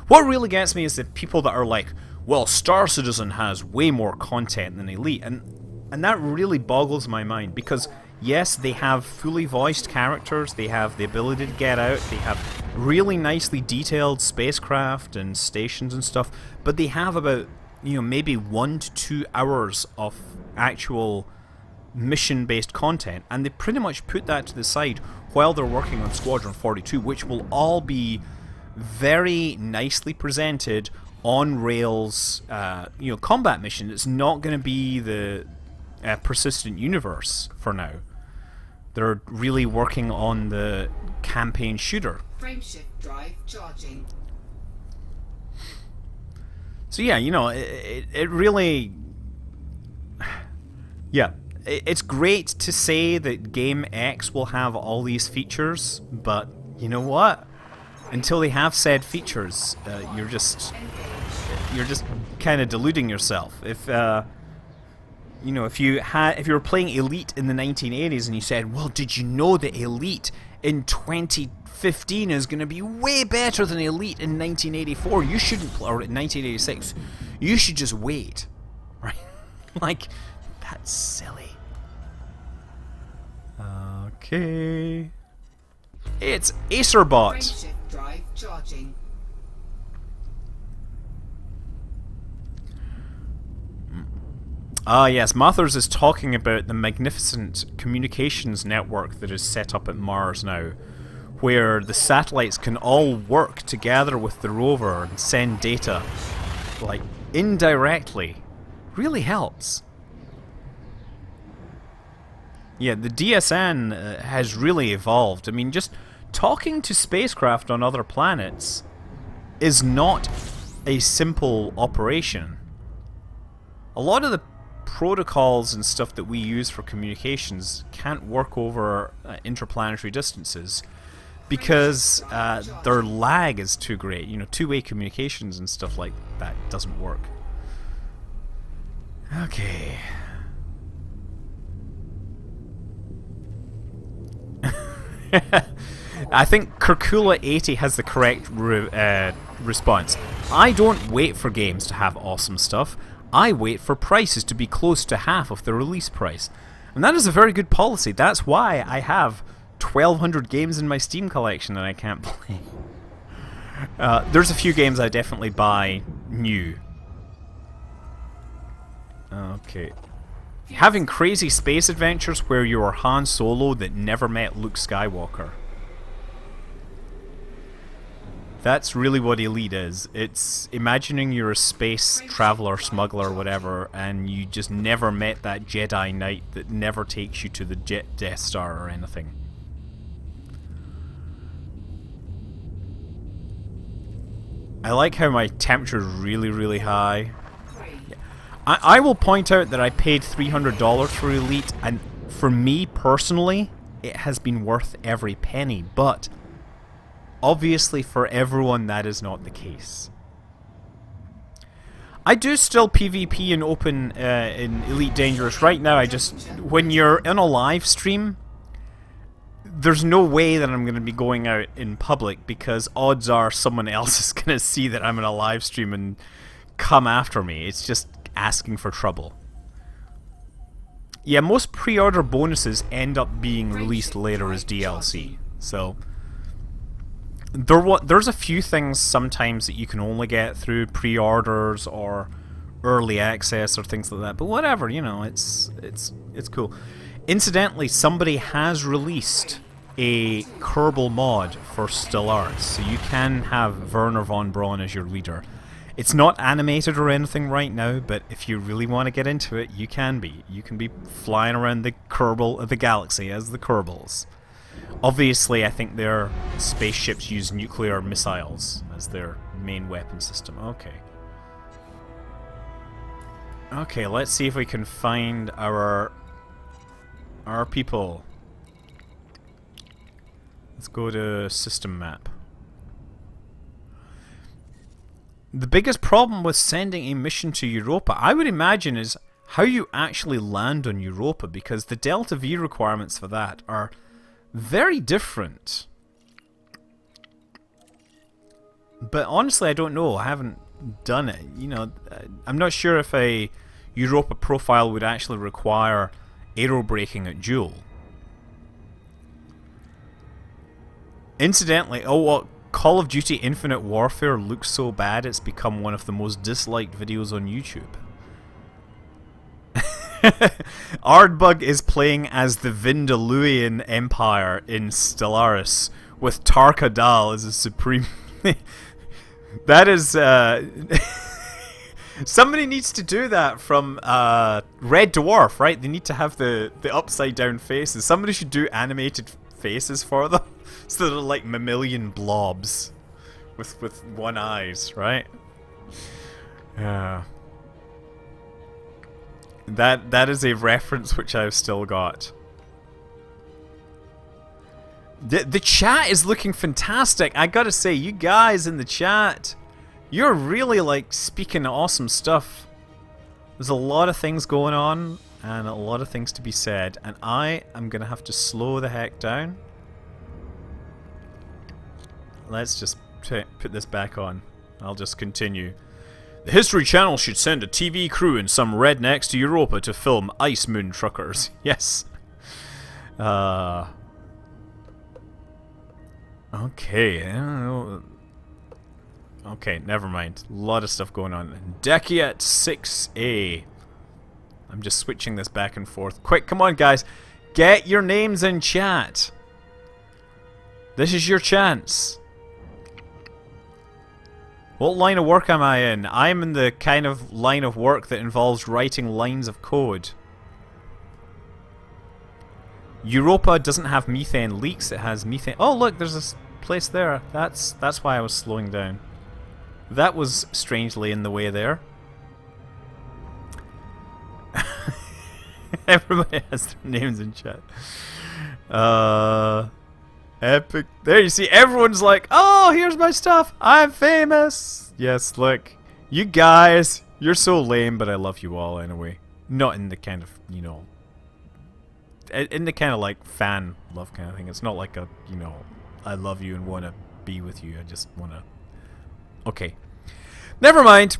What really gets me is the people that are like, well, Star Citizen has way more content than Elite, and that really boggles my mind, because yes, they have fully voiced characters, they have the ability to get out, they have really nicely detailed spacecraft and stations and stuff, but they have about, you know, maybe 1 to 2 hours of actual mission-based content, and they pretty much put that to the side while they're working on Squadron 42, which will all be very nicely presented on rails, you know, combat mission. It's not going to be the persistent universe for now. They're really working on the campaign shooter. Frameshift drive charging. So yeah, you know, it really, yeah, it's great to say that Game X will have all these features, but you know what? Until they have said features, you're just kind of deluding yourself. If you know, if you were playing Elite in the 1980s and you said, well, did you know that Elite in 2015 is going to be way better than Elite in 1984? You shouldn't play, or in 1986. You should just wait, right? Like, that's silly. Okay. It's Acerbot. Frameshift drive charging. Ah, yes, Mathers is talking about the magnificent communications network that is set up at Mars now, where the satellites can all work together with the rover and send data, like, indirectly. Really helps. Yeah, the DSN has really evolved. I mean, just talking to spacecraft on other planets is not a simple operation. A lot of the protocols and stuff that we use for communications can't work over interplanetary distances because their lag is too great. You know, two-way communications and stuff like that doesn't work. Okay. I think Kerkula80 has the correct response. I don't wait for games to have awesome stuff. I wait for prices to be close to half of the release price. And that is a very good policy. That's why I have 1,200 games in my Steam collection that I can't play. There's a few games I definitely buy new. Okay. Having crazy space adventures where you are Han Solo that never met Luke Skywalker. That's really what Elite is. It's imagining you're a space traveler, smuggler, whatever, and you just never met that Jedi Knight that never takes you to the Death Star or anything. I like how my temperature is really, really high. I will point out that I paid $300 for Elite, and for me personally, it has been worth every penny, but obviously for everyone that is not the case. I do still PvP and open in Elite Dangerous. Right now, when you're in a live stream, there's no way that I'm going to be going out in public because odds are someone else is going to see that I'm in a live stream and come after me. It's just asking for trouble. Yeah, most pre-order bonuses end up being released later as DLC. So there's a few things sometimes that you can only get through pre-orders or early access or things like that. But whatever, you know, it's cool. Incidentally, somebody has released a Kerbal mod for Stellaris, so you can have Werner von Braun as your leader. It's not animated or anything right now, but if you really want to get into it, you can be. You can be flying around the Kerbal, the galaxy as the Kerbals. Obviously, I think their spaceships use nuclear missiles as their main weapon system. Okay. Okay, let's see if we can find our people. Let's go to system map. The biggest problem with sending a mission to Europa, I would imagine, is how you actually land on Europa, because the Delta V requirements for that are very different. But honestly, I don't know. I haven't done it. You know, I'm not sure if a Europa profile would actually require aerobraking at Joule. Incidentally, Call of Duty Infinite Warfare looks so bad it's become one of the most disliked videos on YouTube. Ardbug is playing as the Vindelian Empire in Stellaris with Tarkadal as a supreme... That is... Somebody needs to do that from Red Dwarf, right? They need to have the upside down faces. Somebody should do animated faces for them. So they're like mammalian blobs with one eyes, right? Yeah. That is a reference which I've still got. The chat is looking fantastic. I gotta say, you guys in the chat, you're really like speaking awesome stuff. There's a lot of things going on and a lot of things to be said, and I am gonna have to slow the heck down. Let's just put this back on. I'll just continue. The History Channel should send a TV crew and some rednecks to Europa to film Ice Moon Truckers. Yes. Okay. Okay, never mind. A lot of stuff going on. Dekiat 6A. I'm just switching this back and forth. Quick, come on, guys. Get your names in chat. This is your chance. What line of work am I in? I'm in the kind of line of work that involves writing lines of code. Europa doesn't have methane leaks, it has methane... Oh look, there's this place there. That's why I was slowing down. That was strangely in the way there. Everybody has their names in chat. Epic. There you see, everyone's like, oh, here's my stuff. I'm famous. Yes, look. You guys, you're so lame, but I love you all anyway. Not in the kind of, you know, in the kind of like fan love kind of thing. It's not like a, you know, I love you and want to be with you. I just want to... Okay. Never mind.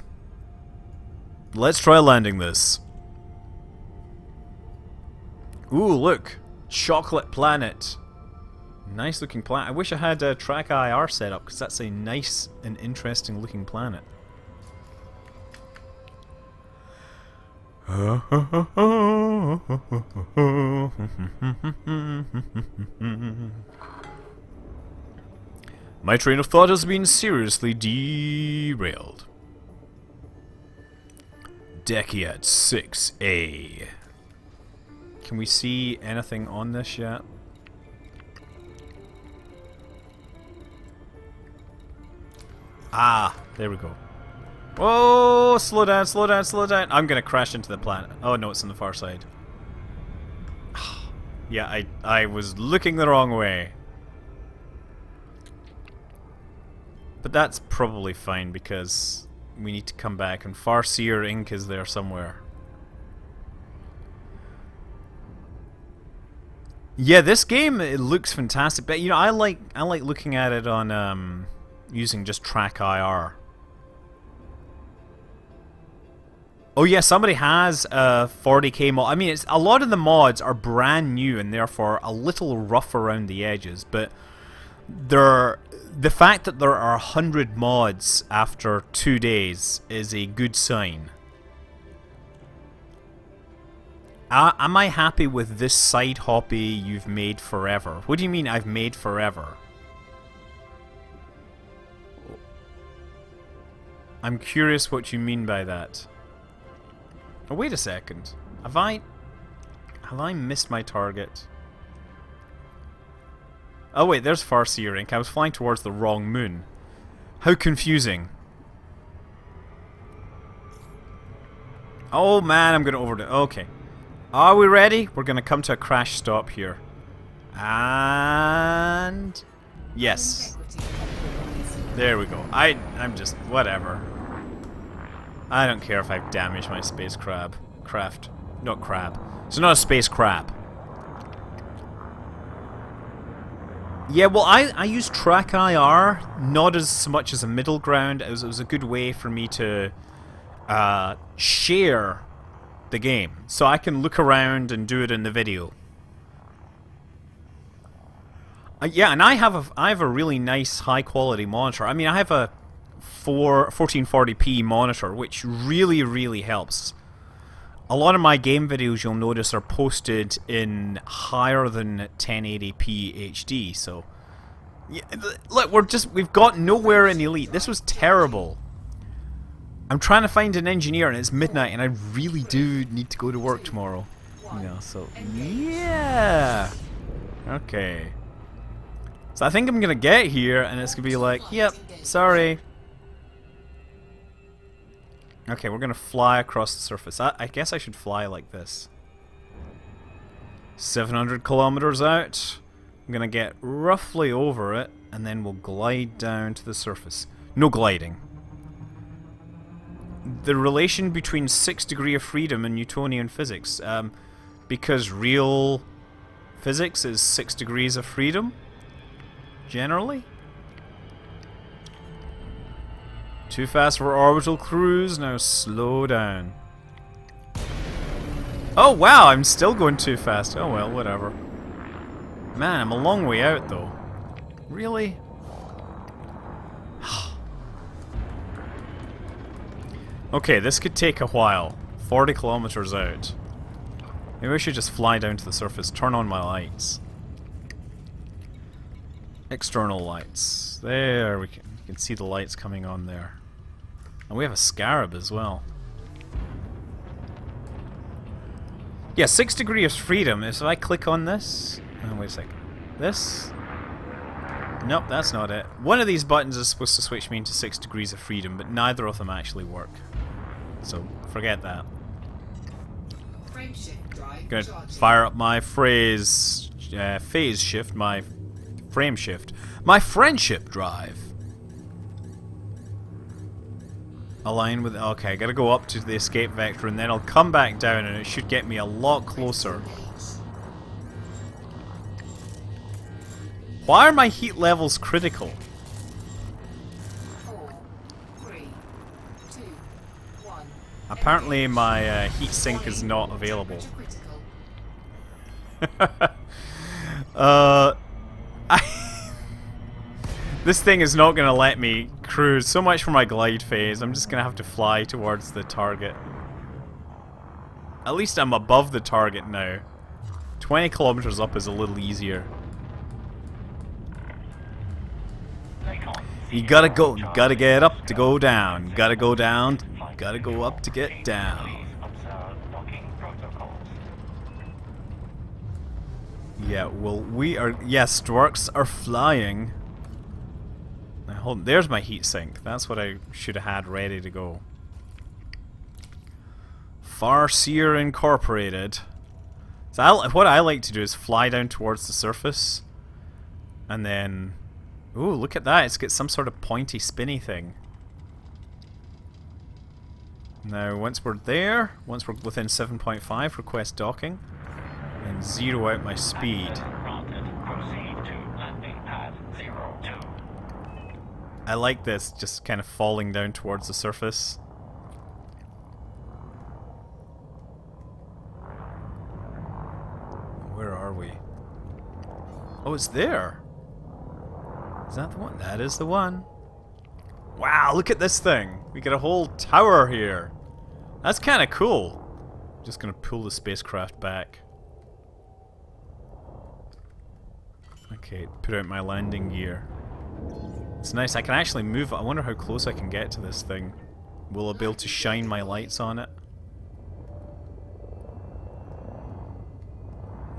Let's try landing this. Ooh, look. Chocolate planet. Nice looking planet. I wish I had a track IR set up, because that's a nice and interesting looking planet. My train of thought has been seriously derailed. Dekiat 6A. Can we see anything on this yet? Ah, there we go. Oh, slow down, slow down, slow down. I'm gonna crash into the planet. Oh no, it's on the far side. Yeah, I was looking the wrong way. But that's probably fine because we need to come back, and Farseer Inc. is there somewhere. Yeah, this game, it looks fantastic, but you know, I like looking at it on using just track IR. Oh yeah, somebody has a 40k mod. I mean, it's a lot of the mods are brand new and therefore a little rough around the edges, but the fact that there are 100 mods after 2 days is a good sign. Am I happy with this side hobby you've made forever? What do you mean I've made forever? I'm curious what you mean by that. Oh, wait a second. Have I missed my target? Oh wait, there's Farseer Inc. I was flying towards the wrong moon. How confusing. Oh man, I'm gonna overdo it. Okay. Are we ready? We're gonna come to a crash stop here. And... yes. There we go. I'm just... whatever. I don't care if I've damaged my space crab. Craft. Not crab. It's not a space crab. Yeah, well, I use Track IR, not as much as a middle ground. It was a good way for me to share the game, so I can look around and do it in the video. Yeah, and I have a really nice high quality monitor. I mean, I have a 1440p monitor, which really helps. A lot of my game videos, you'll notice, are posted in higher than 1080p HD. So, yeah, look, we've got nowhere in Elite. This was terrible. I'm trying to find an engineer, and it's midnight, and I really do need to go to work tomorrow. You know, so yeah. Okay. So I think I'm gonna get here, and it's gonna be like, yep, sorry. Okay, we're gonna fly across the surface. I guess I should fly like this. 700 kilometers out. I'm gonna get roughly over it, and then we'll glide down to the surface. No gliding. The relation between 6 degrees of freedom and Newtonian physics, because real physics is 6 degrees of freedom, generally. Too fast for orbital cruise, now slow down. Oh wow, I'm still going too fast. Oh well, whatever. Man, I'm a long way out though. Really? Okay, this could take a while. 40 kilometers out. Maybe I should just fly down to the surface, turn on my lights. External lights. There, you can see the lights coming on there. And we have a scarab as well. Yeah, 6 degrees of freedom. If I click on this... oh, wait a second. This? Nope, that's not it. One of these buttons is supposed to switch me into 6 degrees of freedom, but neither of them actually work. So, forget that. Gonna fire up my phase shift, my frame shift. My friendship drive! Align with... okay, I gotta go up to the escape vector and then I'll come back down and it should get me a lot closer. Why are my heat levels critical? 4, 3, 2, 1. Apparently my heat sink is not available. This thing is not going to let me cruise. So much for my glide phase. I'm just going to have to fly towards the target. At least I'm above the target now. 20 kilometers up is a little easier. You gotta go. You gotta get up to go down. You gotta go down. You gotta go up to get down. Yeah, well, we are... yes, Dwarks are flying. Now, hold on, there's my heat sink. That's what I should have had ready to go. Farseer Incorporated. So what I like to do is fly down towards the surface. And then... ooh, look at that. It's got some sort of pointy, spinny thing. Now, once we're there, once we're within 7.5, request docking. And zero out my speed. I like this, just kind of falling down towards the surface. are we? Oh, it's there. Is that the one? That is the one. Wow, look at this thing. We got a whole tower here. That's kind of cool. Just gonna pull the spacecraft back. Okay, put out my landing gear. It's nice. I can actually move. I wonder how close I can get to this thing. Will I be able to shine my lights on it?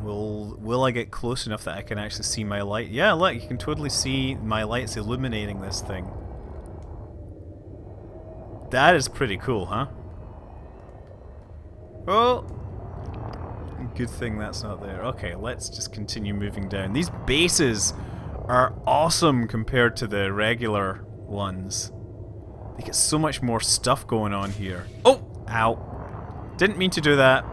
Will I get close enough that I can actually see my light? Yeah, look, you can totally see my lights illuminating this thing. That is pretty cool, huh? Oh! Good thing that's not there. Okay, let's just continue moving down. These bases are awesome compared to the regular ones. They get so much more stuff going on here. Oh! Ow. Didn't mean to do that.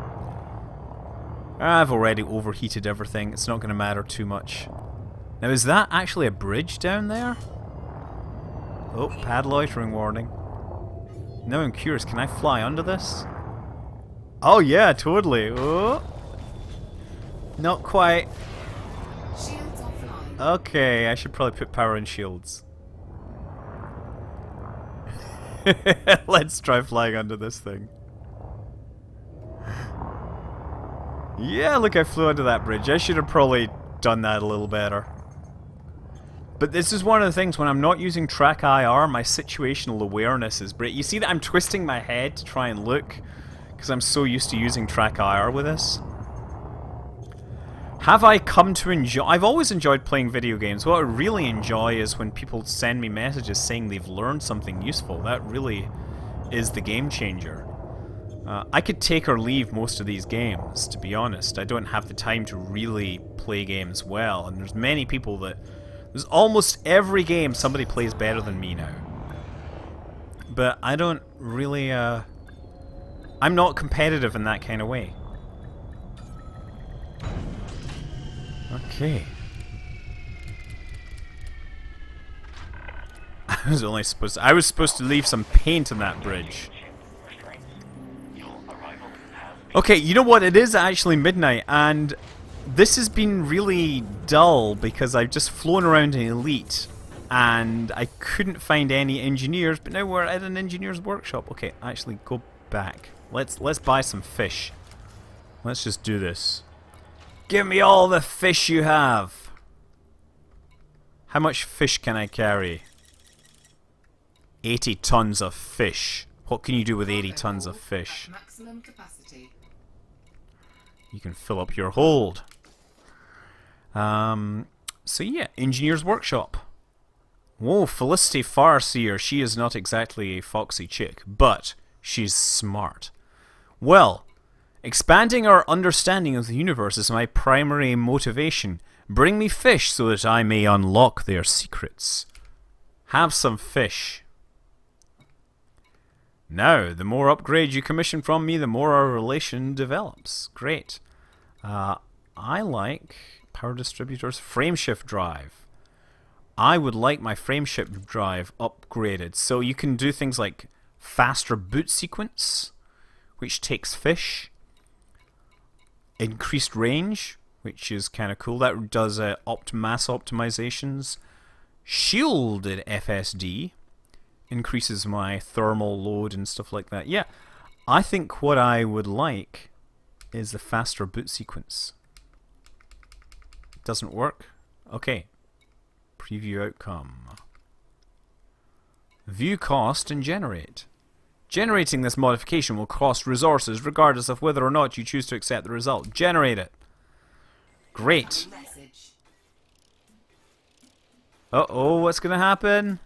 I've already overheated everything. It's not going to matter too much. Now, is that actually a bridge down there? Oh, pad loitering warning. Now I'm curious, can I fly under this? Oh yeah, totally. Oh. Not quite. Shields offline. Okay, I should probably put power in shields. Let's try flying under this thing. Yeah, look, I flew under that bridge. I should have probably done that a little better. But this is one of the things, when I'm not using track IR, my situational awareness is great. You see that I'm twisting my head to try and look, because I'm so used to using track IR with this. Have I come to enjoy... I've always enjoyed playing video games. What I really enjoy is when people send me messages saying they've learned something useful. That really is the game changer. I could take or leave most of these games, to be honest. I don't have the time to really play games well, and there's many people that... There's almost every game somebody plays better than me now. But I don't really, I'm not competitive in that kind of way. Okay. I was supposed to leave some paint on that bridge. Okay, you know what? It is actually midnight, and this has been really dull because I've just flown around in Elite and I couldn't find any engineers, but now we're at an engineer's workshop. Okay, actually go back. Let's buy some fish. Let's just do this. Give me all the fish you have. How much fish can I carry? 80 tons of fish. What can you do with 80 tons of fish? Maximum capacity. You can fill up your hold. So yeah, Engineer's Workshop. Whoa, Felicity Farseer. She is not exactly a foxy chick, but she's smart. Well, expanding our understanding of the universe is my primary motivation. Bring me fish so that I may unlock their secrets. Have some fish. Now, the more upgrades you commission from me, the more our relation develops. Great. I like power distributors, frameshift drive. I would like my frameshift drive upgraded so you can do things like faster boot sequence, which takes fish, increased range, which is kind of cool. That does mass optimizations. Shielded FSD increases my thermal load and stuff like that. Yeah, I think what I would like is the faster boot sequence. Doesn't work? Okay. Preview outcome. View cost and generate. Generating this modification will cost resources regardless of whether or not you choose to accept the result. Generate it. Great. Uh-oh, what's going to happen?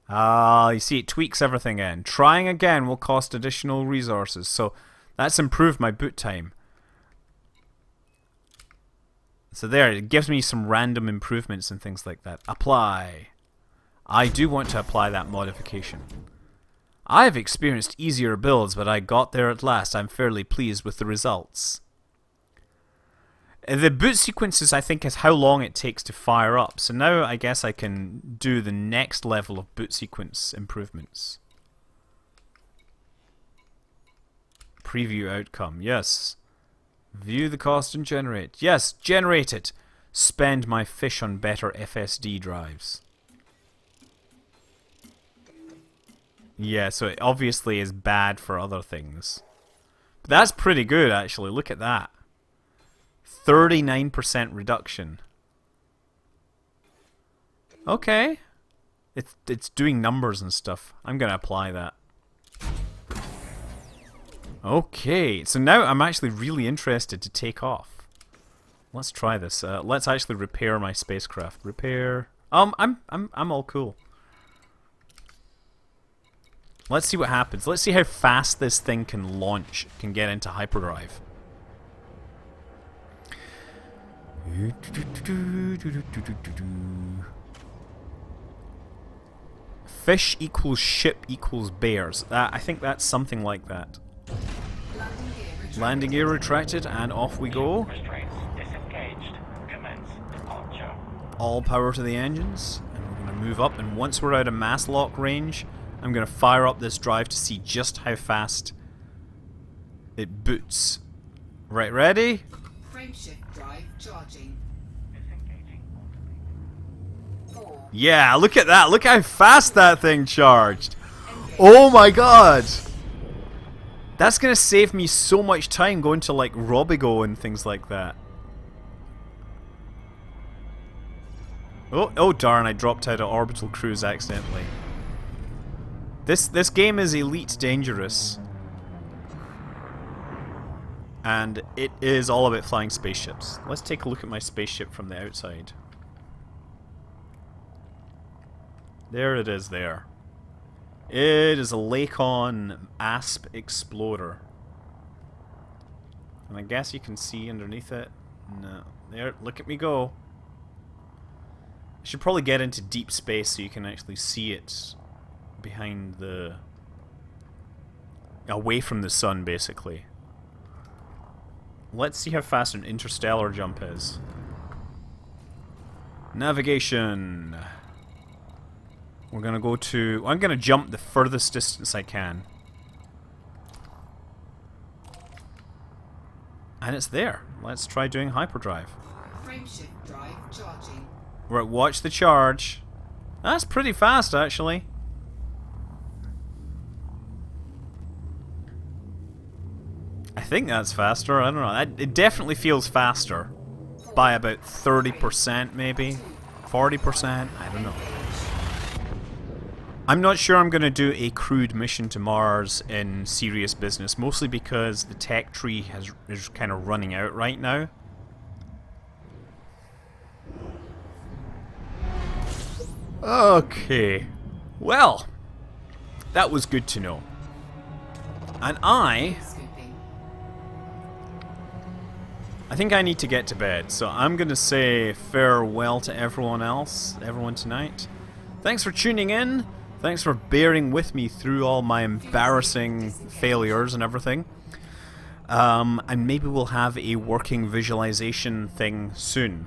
You see, it tweaks everything in. Trying again will cost additional resources, so that's improved my boot time. So there, it gives me some random improvements and things like that. Apply. I do want to apply that modification. I have experienced easier builds, but I got there at last. I'm fairly pleased with the results. The boot sequences, I think, is how long it takes to fire up. So now I guess I can do the next level of boot sequence improvements. Preview outcome. Yes. View the cost and generate. Yes, generate it. Spend my fish on better FSD drives. Yeah, so it obviously is bad for other things. But that's pretty good, actually. Look at that. 39% reduction. Okay. It's doing numbers and stuff. I'm going to apply that. Okay, so now I'm actually really interested to take off. Let's try this. Let's actually repair my spacecraft. Repair. I'm all cool. Let's see what happens. Let's see how fast this thing can launch, can get into hyperdrive. Fish equals ship equals bears. I think that's something like that. Landing gear retracted, and off we go. All power to the engines, and we're going to move up, and once we're out of mass lock range, I'm going to fire up this drive to see just how fast it boots. Right, ready? Frameshift drive charging. Yeah, look at that. Look how fast that thing charged. Oh my god. That's going to save me so much time going to like Robigo and things like that. Oh darn, I dropped out of orbital cruise accidentally. This game is elite dangerous. And it is all about flying spaceships. Let's take a look at my spaceship from the outside. There it is there. It is a Lakon Asp Explorer. And I guess you can see underneath it. No. There, look at me go. I should probably get into deep space so you can actually see it behind the... away from the sun, basically. Let's see how fast an interstellar jump is. Navigation. We're gonna go to... I'm gonna jump the furthest distance I can. And it's there. Let's try doing hyperdrive. Frameshift drive charging. Right, watch the charge. That's pretty fast, actually. I think that's faster. I don't know. It definitely feels faster. By about 30%, maybe. 40%. I don't know. I'm not sure I'm going to do a crewed mission to Mars in serious business, mostly because the tech tree is kind of running out right now. Okay. Well, that was good to know. And I think I need to get to bed, so I'm going to say farewell to everyone tonight. Thanks for tuning in. Thanks for bearing with me through all my embarrassing failures and everything. And maybe we'll have a working visualization thing soon.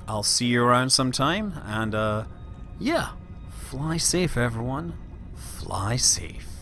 I'll see you around sometime, and yeah, fly safe everyone. Fly safe.